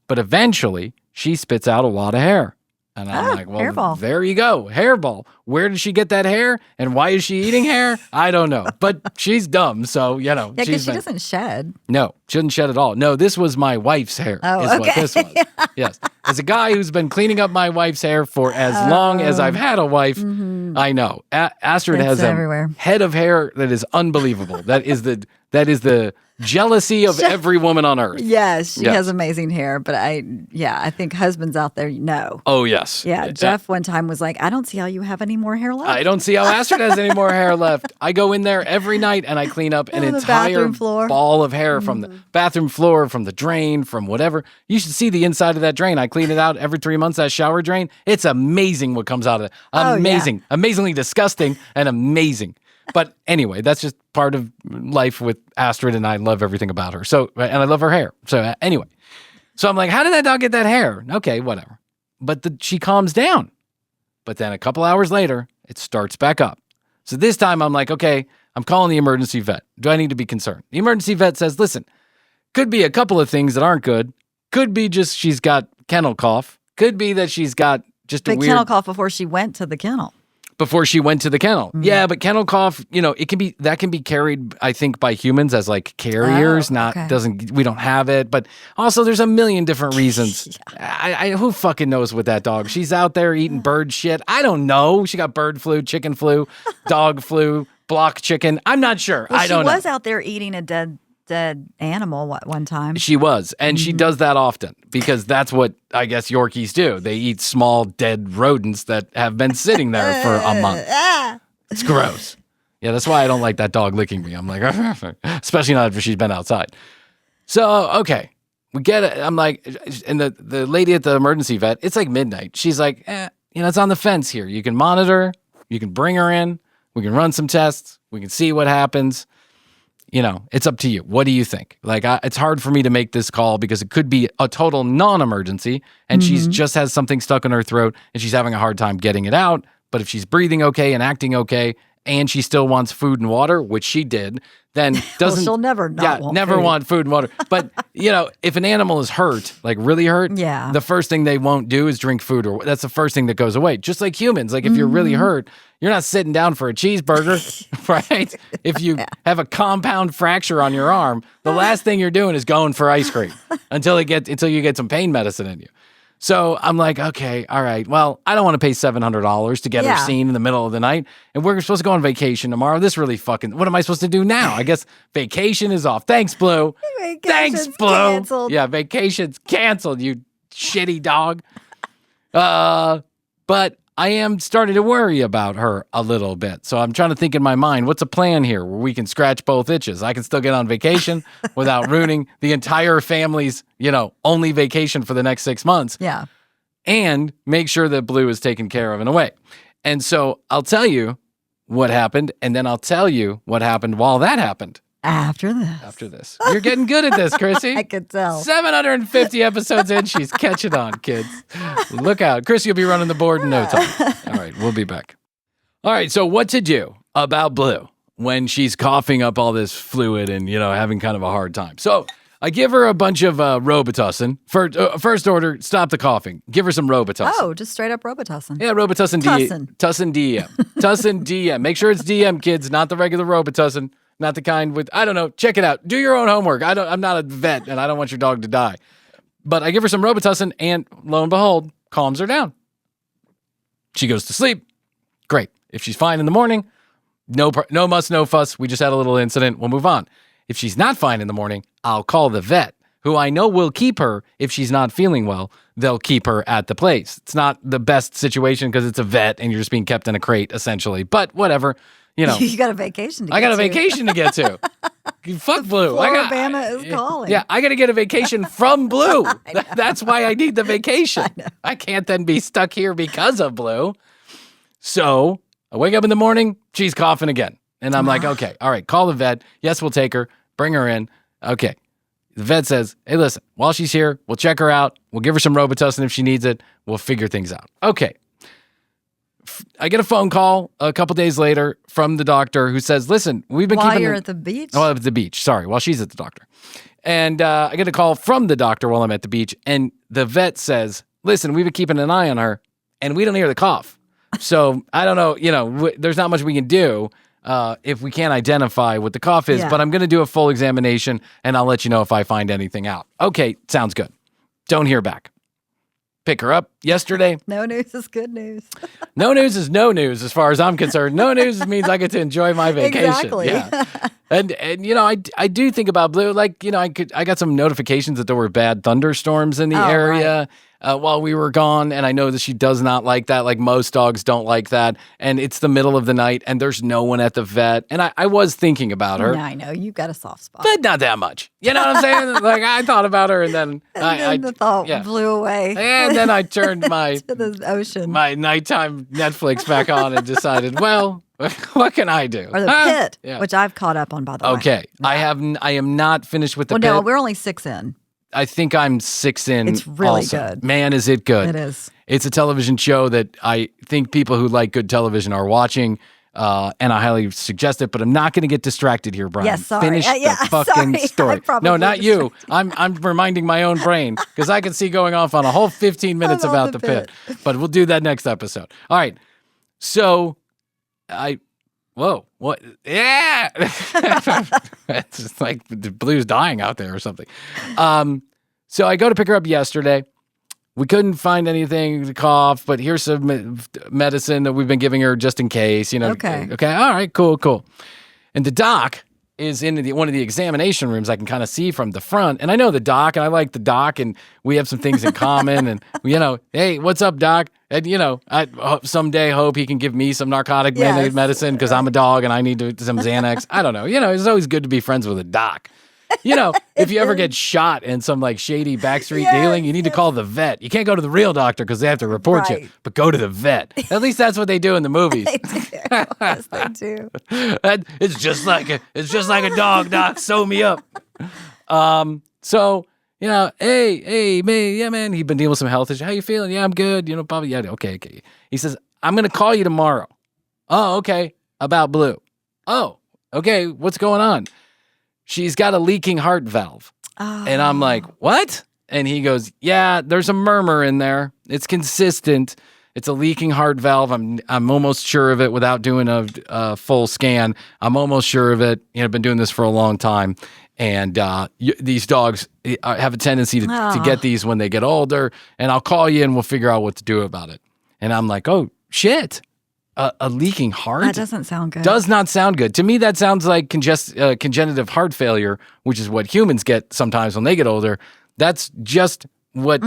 B: But eventually, she spits out a lot of hair. And I'm like, well,
C: hairball.
B: There you go. Hairball. Where did she get that hair? And why is she eating hair? I don't know. But she's dumb. So,
C: Yeah, because she doesn't shed.
B: No, she doesn't shed at all. No, this was my wife's hair what this was. Yes. As a guy who's been cleaning up my wife's hair for as long as I've had a wife, I know. Astrid has a head of hair that is unbelievable. That is the jealousy of every woman on earth.
C: Yes, she has amazing hair, but I think husbands out there know.
B: Oh, yes.
C: Yeah, Jeff one time was like, I don't see how you have any more hair left.
B: I don't see how Astrid has any more hair left. I go in there every night and I clean up an entire ball of hair from the bathroom floor, from the drain, from whatever. You should see the inside of that drain. I clean it out every 3 months, that shower drain. It's amazing what comes out of it. Amazing. Amazingly disgusting and amazing. But anyway, that's just part of life with Astrid, and I love everything about her. So, and I love her hair. So anyway, so I'm like, how did that dog get that hair? Okay, whatever. But she calms down. But then a couple hours later, it starts back up. So this time I'm like, okay, I'm calling the emergency vet. Do I need to be concerned? The emergency vet says, listen, Could be a couple of things that aren't good. Could be just she's got kennel cough. Could be that she's got just a weird
C: kennel cough before she went to the kennel.
B: Before she went to the kennel. Mm-hmm. Yeah, but kennel cough, that can be carried, I think, by humans as like carriers. We don't have it. But also there's a million different reasons. Yeah. Who fucking knows with that dog? She's out there eating bird shit. I don't know. She got bird flu, chicken flu, dog flu, block chicken. I'm not sure.
C: Well,
B: I don't know.
C: She was out there eating a dead animal one time.
B: She was, and she does that often because that's what I guess Yorkies do. They eat small dead rodents that have been sitting there for a month. It's gross. Yeah, that's why I don't like that dog licking me. I'm like, especially not if she's been outside. So, okay, we get it. I'm like, and the lady at the emergency vet, it's like midnight. She's like, it's on the fence here. You can monitor, you can bring her in, we can run some tests, we can see what happens. It's up to you. What do you think? Like, it's hard for me to make this call because it could be a total non-emergency and she's just has something stuck in her throat and she's having a hard time getting it out. But if she's breathing okay and acting okay and she still wants food and water, which she did, then doesn't...
C: she'll never
B: want food and water. But, if an animal is hurt, like really hurt, the first thing they won't do is drink food. Or that's the first thing that goes away. Just like humans. Like if you're really hurt, you're not sitting down for a cheeseburger, right? If you have a compound fracture on your arm, the last thing you're doing is going for ice cream until you get some pain medicine in you. So I'm like, okay, all right. Well, I don't want to pay $700 to get her seen in the middle of the night. And we're supposed to go on vacation tomorrow. This really what am I supposed to do now? I guess vacation is off. Thanks, Blue. Thanks, Blue.
C: Canceled.
B: Yeah, vacation's canceled, you shitty dog. But I am starting to worry about her a little bit. So I'm trying to think in my mind, what's a plan here where we can scratch both itches? I can still get on vacation without ruining the entire family's, only vacation for the next 6 months.
C: Yeah.
B: And make sure that Blue is taken care of in a way. And so I'll tell you what happened, and then I'll tell you what happened while that happened.
C: After this.
B: You're getting good at this, Krissy.
C: I could tell.
B: 750 episodes in, she's catching on, kids. Look out. Krissy will be running the board in no time. All right, we'll be back. All right, so what to do about Blue when she's coughing up all this fluid and, having kind of a hard time. So I give her a bunch of Robitussin. First order, stop the coughing. Give her some Robitussin.
C: Oh, just straight up Robitussin.
B: Yeah, Robitussin Tussin DM. Tussin DM. Make sure it's DM, kids, not the regular Robitussin. Not the kind with, I don't know, check it out. Do your own homework. I'm not a vet and I don't want your dog to die. But I give her some Robitussin and lo and behold, calms her down. She goes to sleep. Great. If she's fine in the morning, no muss, no fuss. We just had a little incident. We'll move on. If she's not fine in the morning, I'll call the vet, who I know will keep her if she's not feeling well. They'll keep her at the place. It's not the best situation because it's a vet and you're just being kept in a crate, essentially. But whatever. You got a vacation to get to.
C: I got
B: a vacation to get to. Fuck Blue.
C: Alabama is calling.
B: Yeah, I got to get a vacation from Blue. That's why I need the vacation. I can't then be stuck here because of Blue. So I wake up in the morning, she's coughing again. And I'm like, okay, all right, call the vet. Yes, we'll take her. Bring her in. Okay. The vet says, hey, listen, while she's here, we'll check her out. We'll give her some Robitussin if she needs it. We'll figure things out. Okay. I get a phone call a couple days later from the doctor who says, listen, we've been
C: While you're at the beach?
B: Oh, at the beach. Sorry, while she's at the doctor. And I get a call from the doctor while I'm at the beach. And the vet says, listen, we've been keeping an eye on her and we don't hear the cough. So I don't know, there's not much we can do if we can't identify what the cough is. Yeah. But I'm going to do a full examination and I'll let you know if I find anything out. Okay, sounds good. Don't hear back. Pick her up yesterday.
C: No news is good news.
B: No news is no news as far as I'm concerned. No news means I get to enjoy my vacation.
C: Exactly.
B: Yeah. And I do think about Blue. Like, I got some notifications that there were bad thunderstorms in the area. Right. While we were gone, and I know that she does not like that. Like most dogs don't like that. And it's the middle of the night, and there's no one at the vet. And I was thinking about her.
C: Yeah, I know. You've got a soft spot.
B: But not that much. You know what I'm saying? Like, I thought about her, and then...
C: the thought blew away.
B: And then I turned my...
C: to the ocean.
B: My nighttime Netflix back on and decided, well... What can I do?
C: Or the pit, which I've caught up on, by the way.
B: Okay. No. I am not finished with the pit.
C: No, we're only 6 in.
B: I think I'm 6 in.
C: It's really
B: also.
C: Good.
B: Man, is it good.
C: It is.
B: It's a television show that I think people who like good television are watching. And I highly suggest it, but I'm not going to get distracted here, Bryan.
C: Yes, sorry.
B: Finish the fucking story. No, not you.
C: distracted.
B: I'm reminding my own brain because I can see going off on a whole 15 minutes
C: I'm on
B: about
C: the
B: the pit. But we'll do that next episode. All right. So whoa, what? Yeah. It's just like the Blue's dying out there or something. So I go to pick her up yesterday. We couldn't find anything to cough, but here's some medicine that we've been giving her just in case,
C: Okay.
B: Okay. All right, cool. And the doc is in one of the examination rooms. I can kind of see from the front, and I know the doc, and I like the doc, and we have some things in common. And hey, what's up, doc? And I someday hope he can give me some narcotic medicine because I'm a dog and I need some Xanax. I don't know. It's always good to be friends with a doc. If you ever get shot in some like shady backstreet dealing, you need to call the vet. You can't go to the real doctor because they have to report you, but go to the vet. At least that's what they do in the movies.
C: They do. Yes, they do.
B: It's just like a dog, doc. Sew me up. So hey, man, he'd been dealing with some health issues. How you feeling? Yeah, I'm good. Probably, yeah, okay. He says, I'm gonna call you tomorrow. Oh, okay. About Blue. Oh, okay. What's going on? She's got a leaking heart valve.
C: Oh.
B: And I'm like, what? And he goes, yeah, there's a murmur in there. It's consistent. It's a leaking heart valve. I'm almost sure of it without doing a full scan. I'm almost sure of it. I've been doing this for a long time. And these dogs have a tendency to get these when they get older. And I'll call you and we'll figure out what to do about it. And I'm like, oh, shit. A leaking heart?
C: That doesn't sound good.
B: Does not sound good. To me, that sounds like congenitive heart failure, which is what humans get sometimes when they get older. That's just what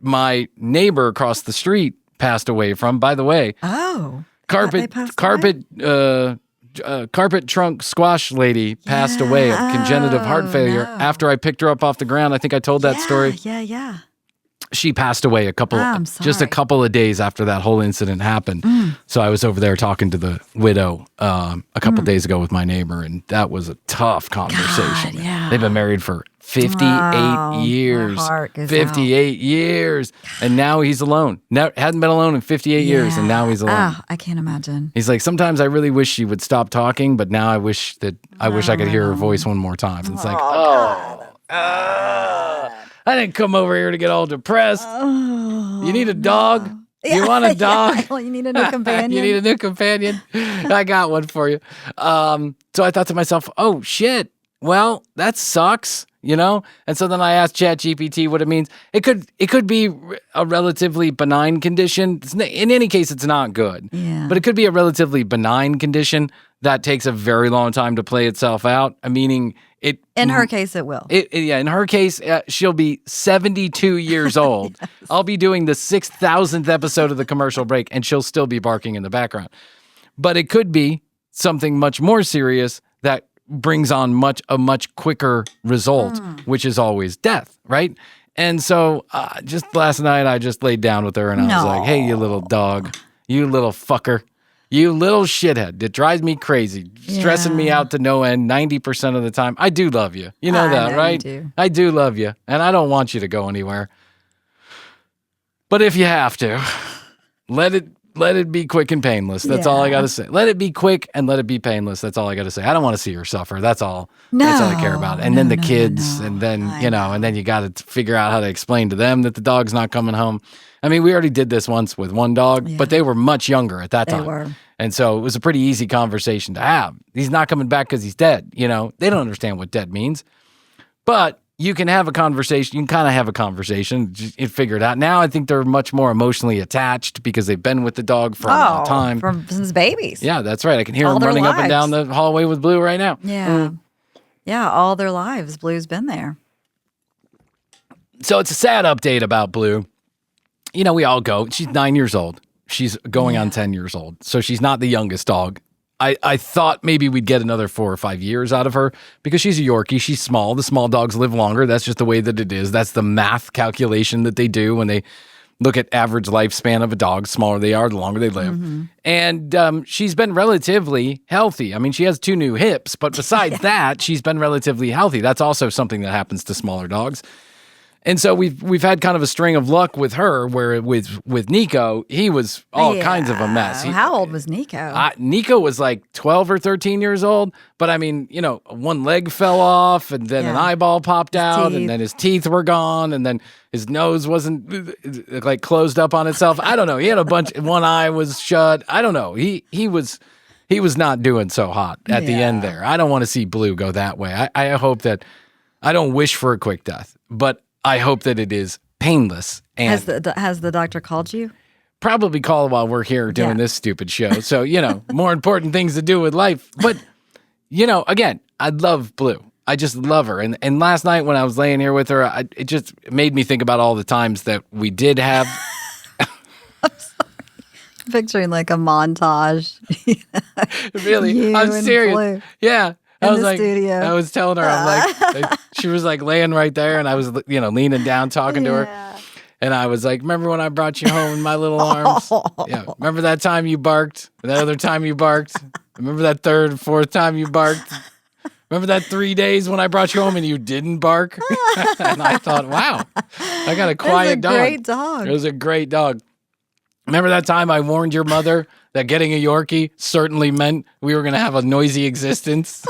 B: my neighbor across the street passed away from. By the way, carpet trunk squash lady passed away of congenitive heart failure after I picked her up off the ground. I think I told that story.
C: Yeah.
B: She passed away just a couple of days after that whole incident happened. So I was over there talking to the widow a couple of days ago with my neighbor, and that was a tough conversation.
C: God, yeah.
B: They've been married for 58 years.
C: My heart goes
B: 58 years. And now he's alone. Hadn't been alone in 58 years, and now he's alone.
C: I can't imagine.
B: He's like, sometimes I really wish she would stop talking, but now I wish I could hear her voice one more time. It's like, I didn't come over here to get all depressed. You need a dog? You want a dog?
C: Well, you need a new companion.
B: You need a new companion? I got one for you. So I thought to myself, oh, shit. Well, that sucks, And so then I asked ChatGPT what it means. It could be a relatively benign condition. In any case, it's not good.
C: Yeah.
B: But it could be a relatively benign condition that takes a very long time to play itself out. Meaning it.
C: In her case, it will.
B: In her case, she'll be 72 years old. Yes. I'll be doing the 6,000th episode of the commercial break, and she'll still be barking in the background. But it could be something much more serious that brings on a much quicker result, which is always death, right? And so just last night, I just laid down with her, and I was like, hey, you little dog, you little fucker. You little shithead. It drives me crazy, stressing me out to no end 90% of the time. I do love you. You know that, right?
C: You do.
B: I do love you, and I don't want you to go anywhere. But if you have to, let it be quick and painless. That's all I got to say. Let it be quick and let it be painless. That's all I got to say. I don't want to see her suffer. That's all. That's all I care about. And then the kids, and then, and then you got to figure out how to explain to them that the dog's not coming home. I mean, we already did this once with one dog, but they were much younger at that time.
C: They were.
B: And so it was a pretty easy conversation to have. He's not coming back because he's dead. They don't understand what dead means. But you can have a conversation. You can kind of have a conversation and figure it out. Now I think they're much more emotionally attached because they've been with the dog for a long time.
C: Since babies.
B: Yeah, that's right. I can hear
C: All
B: them
C: their
B: running up and
C: lives.
B: down the hallway with Blue right now.
C: Yeah. Yeah, all their lives. Blue's been there.
B: So it's a sad update about Blue. We all go. She's 9 years old. She's going on 10 years old. So she's not the youngest dog. I thought maybe we'd get another 4 or 5 years out of her because she's a Yorkie. She's small. The small dogs live longer. That's just the way that it is. That's the math calculation that they do when they look at average lifespan of a dog. The smaller they are, the longer they live. Mm-hmm. And she's been relatively healthy. I mean, she has 2 new hips, but besides that, she's been relatively healthy. That's also something that happens to smaller dogs. And so we've had kind of a string of luck with her, where with Nico, he was all kinds of a mess.
C: How old was Nico?
B: Nico was like 12 or 13 years old. But I mean, one leg fell off, and then an eyeball popped out, and then his teeth were gone, and then his nose wasn't like closed up on itself. I don't know. He had one eye was shut. I don't know. He was not doing so hot at the end there. I don't want to see Blue go that way. I hope that, I don't wish for a quick death, but I hope that it is painless. And
C: has the doctor called you?
B: Probably call while we're here doing this stupid show. So, more important things to do with life. But, again, I love Blue. I just love her. And last night when I was laying here with her, it just made me think about all the times that we did have.
C: I'm sorry. Picturing like a montage.
B: Really? I'm serious.
C: Blue.
B: Yeah.
C: In the studio.
B: I was telling her, I'm like, she was like laying right there, and I was, leaning down talking to her. And I was like, remember when I brought you home in my little arms? Yeah. Remember that time you barked? That other time you barked? Remember that third and fourth time you barked? Remember that 3 days when I brought you home and you didn't bark? And I thought, wow, I got a quiet dog.
C: It was a great dog.
B: It was a great dog. Remember that time I warned your mother that getting a Yorkie certainly meant we were going to have a noisy existence?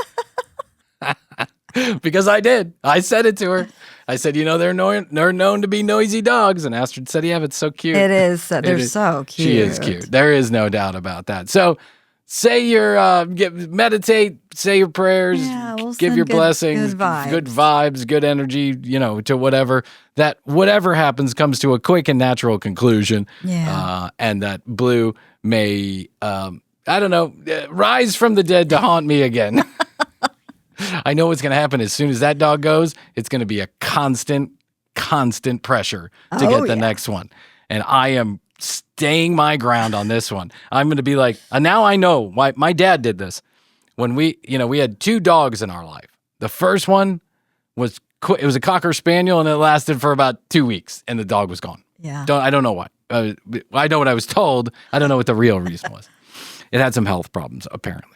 B: Because I did. I said it to her. I said, they're known to be noisy dogs. And Astrid said, yeah, but it's so cute.
C: It is. They're so cute.
B: She is cute. There is no doubt about that. So say your, meditate, say your prayers, give your blessings, good vibes, good energy, to whatever. That whatever happens comes to a quick and natural conclusion.
C: Yeah.
B: And that Blue may, rise from the dead to haunt me again. I know what's going to happen as soon as that dog goes. It's going to be a constant pressure to get the next one. And I am staying my ground on this one. I'm going to be like, now I know why my dad did this. When we had 2 dogs in our life. The first one was a Cocker Spaniel, and it lasted for about 2 weeks, and the dog was gone.
C: Yeah.
B: I don't know why. I know what I was told. I don't know what the real reason was. It had some health problems, apparently.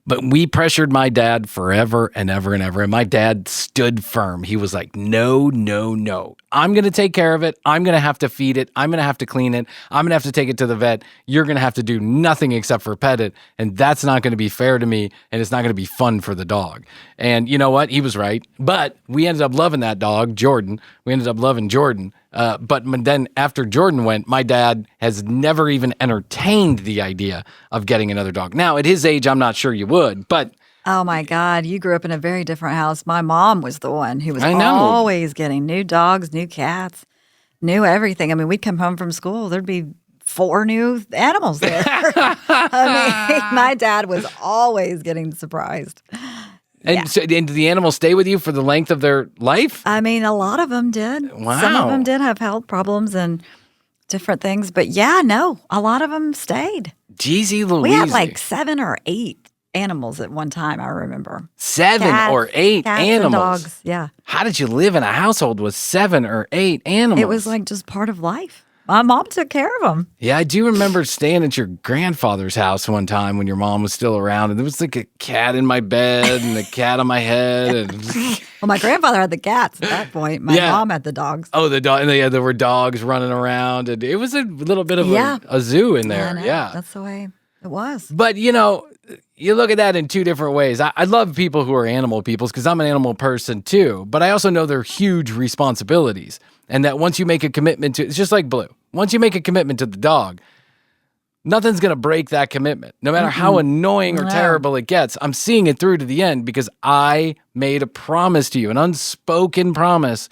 B: But we pressured my dad forever and ever and ever. And my dad stood firm. He was like, no. I'm going to take care of it. I'm going to have to feed it. I'm going to have to clean it. I'm going to have to take it to the vet. You're going to have to do nothing except for pet it. And that's not going to be fair to me. And it's not going to be fun for the dog. And you know what? He was right. But we ended up loving that dog, Jordan. We ended up loving Jordan. But then after Jordan went, my dad has never even entertained the idea of getting another dog. Now, at his age, I'm not sure you would, but...
C: Oh, my God. You grew up in a very different house. My mom was the one who was always getting new dogs, new cats, new everything. I mean, we'd come home from school. There'd be 4 new animals there. My dad was always getting surprised.
B: And so, and did the animals stay with you for the length of their life?
C: I mean, a lot of them did.
B: Wow.
C: Some of them did have health problems and different things. But a lot of them stayed.
B: Jeezy Louise.
C: We had like 7 or 8 animals at one time, I remember.
B: 7 or 8
C: cats
B: animals?
C: And dogs, yeah.
B: How did you live in a household with 7 or 8 animals?
C: It was like just part of life. My mom took care of them.
B: Yeah, I do remember staying at your grandfather's house one time when your mom was still around, and there was like a cat in my bed and a cat on my head. And
C: well, my grandfather had the cats at that point. My mom had the dogs.
B: Oh, the dog, and there were dogs running around, and it was a little bit of a zoo in there. Yeah,
C: that's the way it was.
B: But you look at that in 2 different ways. I love people who are animal peoples because I'm an animal person too, but I also know they're huge responsibilities. And that once you make a commitment to, it's just like Blue. Once you make a commitment to the dog, nothing's going to break that commitment. No matter how annoying or terrible it gets, I'm seeing it through to the end because I made a promise to you, an unspoken promise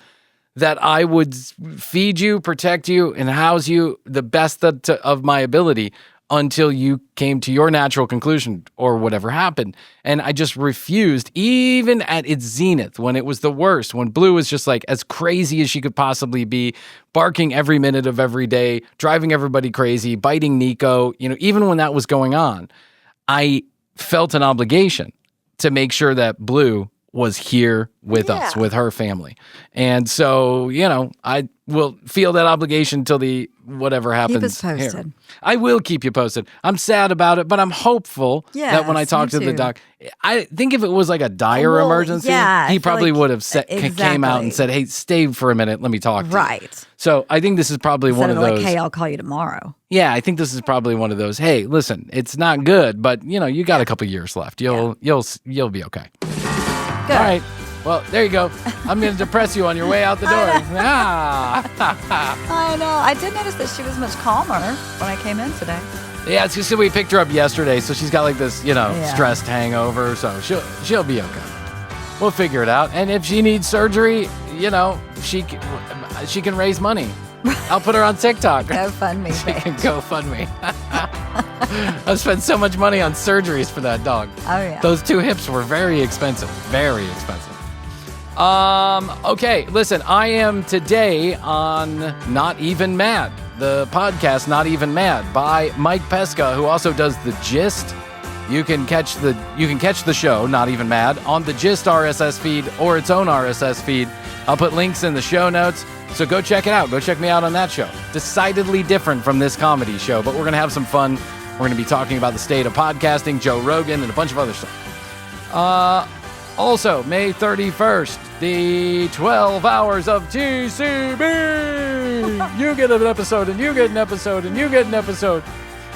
B: that I would feed you, protect you, and house you the best of my ability until you came to your natural conclusion or whatever happened. And I just refused, even at its zenith, when it was the worst, when Blue was just like as crazy as she could possibly be, barking every minute of every day, driving everybody crazy, biting Nico, even when that was going on, I felt an obligation to make sure that Blue was here with us, with her family. And so, I will feel that obligation till the whatever happens.
C: Keep us posted.
B: Here. I will keep you posted. I'm sad about it, but I'm hopeful that when I talk to the doc, I think if it was like a dire emergency, he probably would have came out and said, hey, stay for a minute. Let me talk to you.
C: Right.
B: So I think this is probably one of those.
C: Like, hey, I'll call you tomorrow.
B: Yeah, I think this is probably one of those. Hey, listen, it's not good, but you got a couple years left. You'll be okay.
C: Good.
B: All right. Well, there you go. I'm going to depress you on your way out the door.
C: I know. I did notice that she was much calmer when I came in today.
B: Yeah, it's just we picked her up yesterday, so she's got like this, stressed hangover. So she'll be okay. We'll figure it out. And if she needs surgery, she can raise money. I'll put her on TikTok.
C: GoFundMe.
B: She can GoFundMe. I've spent so much money on surgeries for that dog.
C: Oh, yeah.
B: Those 2 hips were very expensive. Very expensive. Okay, listen, I am today on Not Even Mad, the podcast Not Even Mad by Mike Pesca, who also does The Gist. You can catch the show, Not Even Mad, on the Gist RSS feed or its own RSS feed. I'll put links in the show notes. So go check it out. Go check me out on that show. Decidedly different from this comedy show, but we're going to have some fun. We're going to be talking about the state of podcasting, Joe Rogan, and a bunch of other stuff. Also, May 31st, the 12 hours of TCB. You get an episode, and you get an episode, and you get an episode.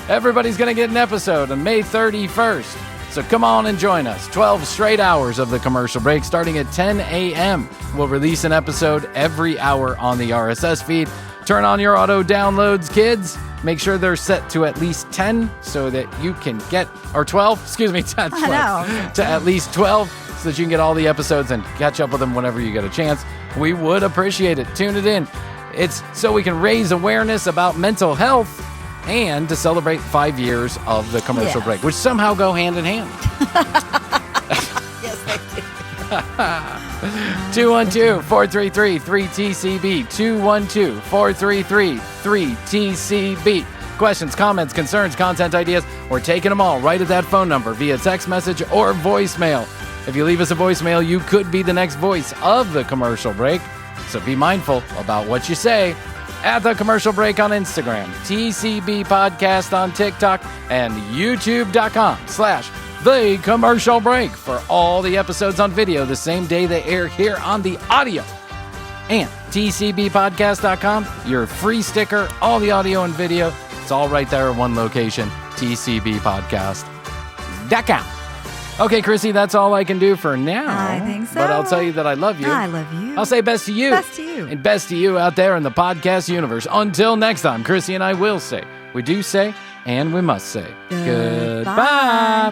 B: Everybody's going to get an episode on May 31st. So come on and join us. 12 straight hours of the commercial break starting at 10 a.m. We'll release an episode every hour on the RSS feed. Turn on your auto downloads, kids. Make sure they're set to at least 10 so that you can get, or 12, excuse me, 10, 12, to at least 12 so that you can get all the episodes and catch up with them whenever you get a chance. We would appreciate it. Tune it in. It's so we can raise awareness about mental health and to celebrate 5 years of the commercial break, which somehow go hand in hand.
C: Yes, they do.
B: 212-433-3TCB. 212-433-3TCB. Questions, comments, concerns, content ideas, we're taking them all right at that phone number via text message or voicemail. If you leave us a voicemail, you could be the next voice of the commercial break. So be mindful about what you say. At The Commercial Break on Instagram, TCB Podcast on TikTok, and YouTube.com/The Commercial Break for all the episodes on video the same day they air here on the audio. And TCBpodcast.com, your free sticker, all the audio and video. It's all right there in one location, TCBpodcast.com. Okay, Krissy, that's all I can do for now.
C: I think so.
B: But I'll tell you that I love you.
C: I love you.
B: I'll say best to you.
C: Best to you.
B: And best to you out there in the podcast universe. Until next time, Krissy and I will say, we do say, and we must say, goodbye.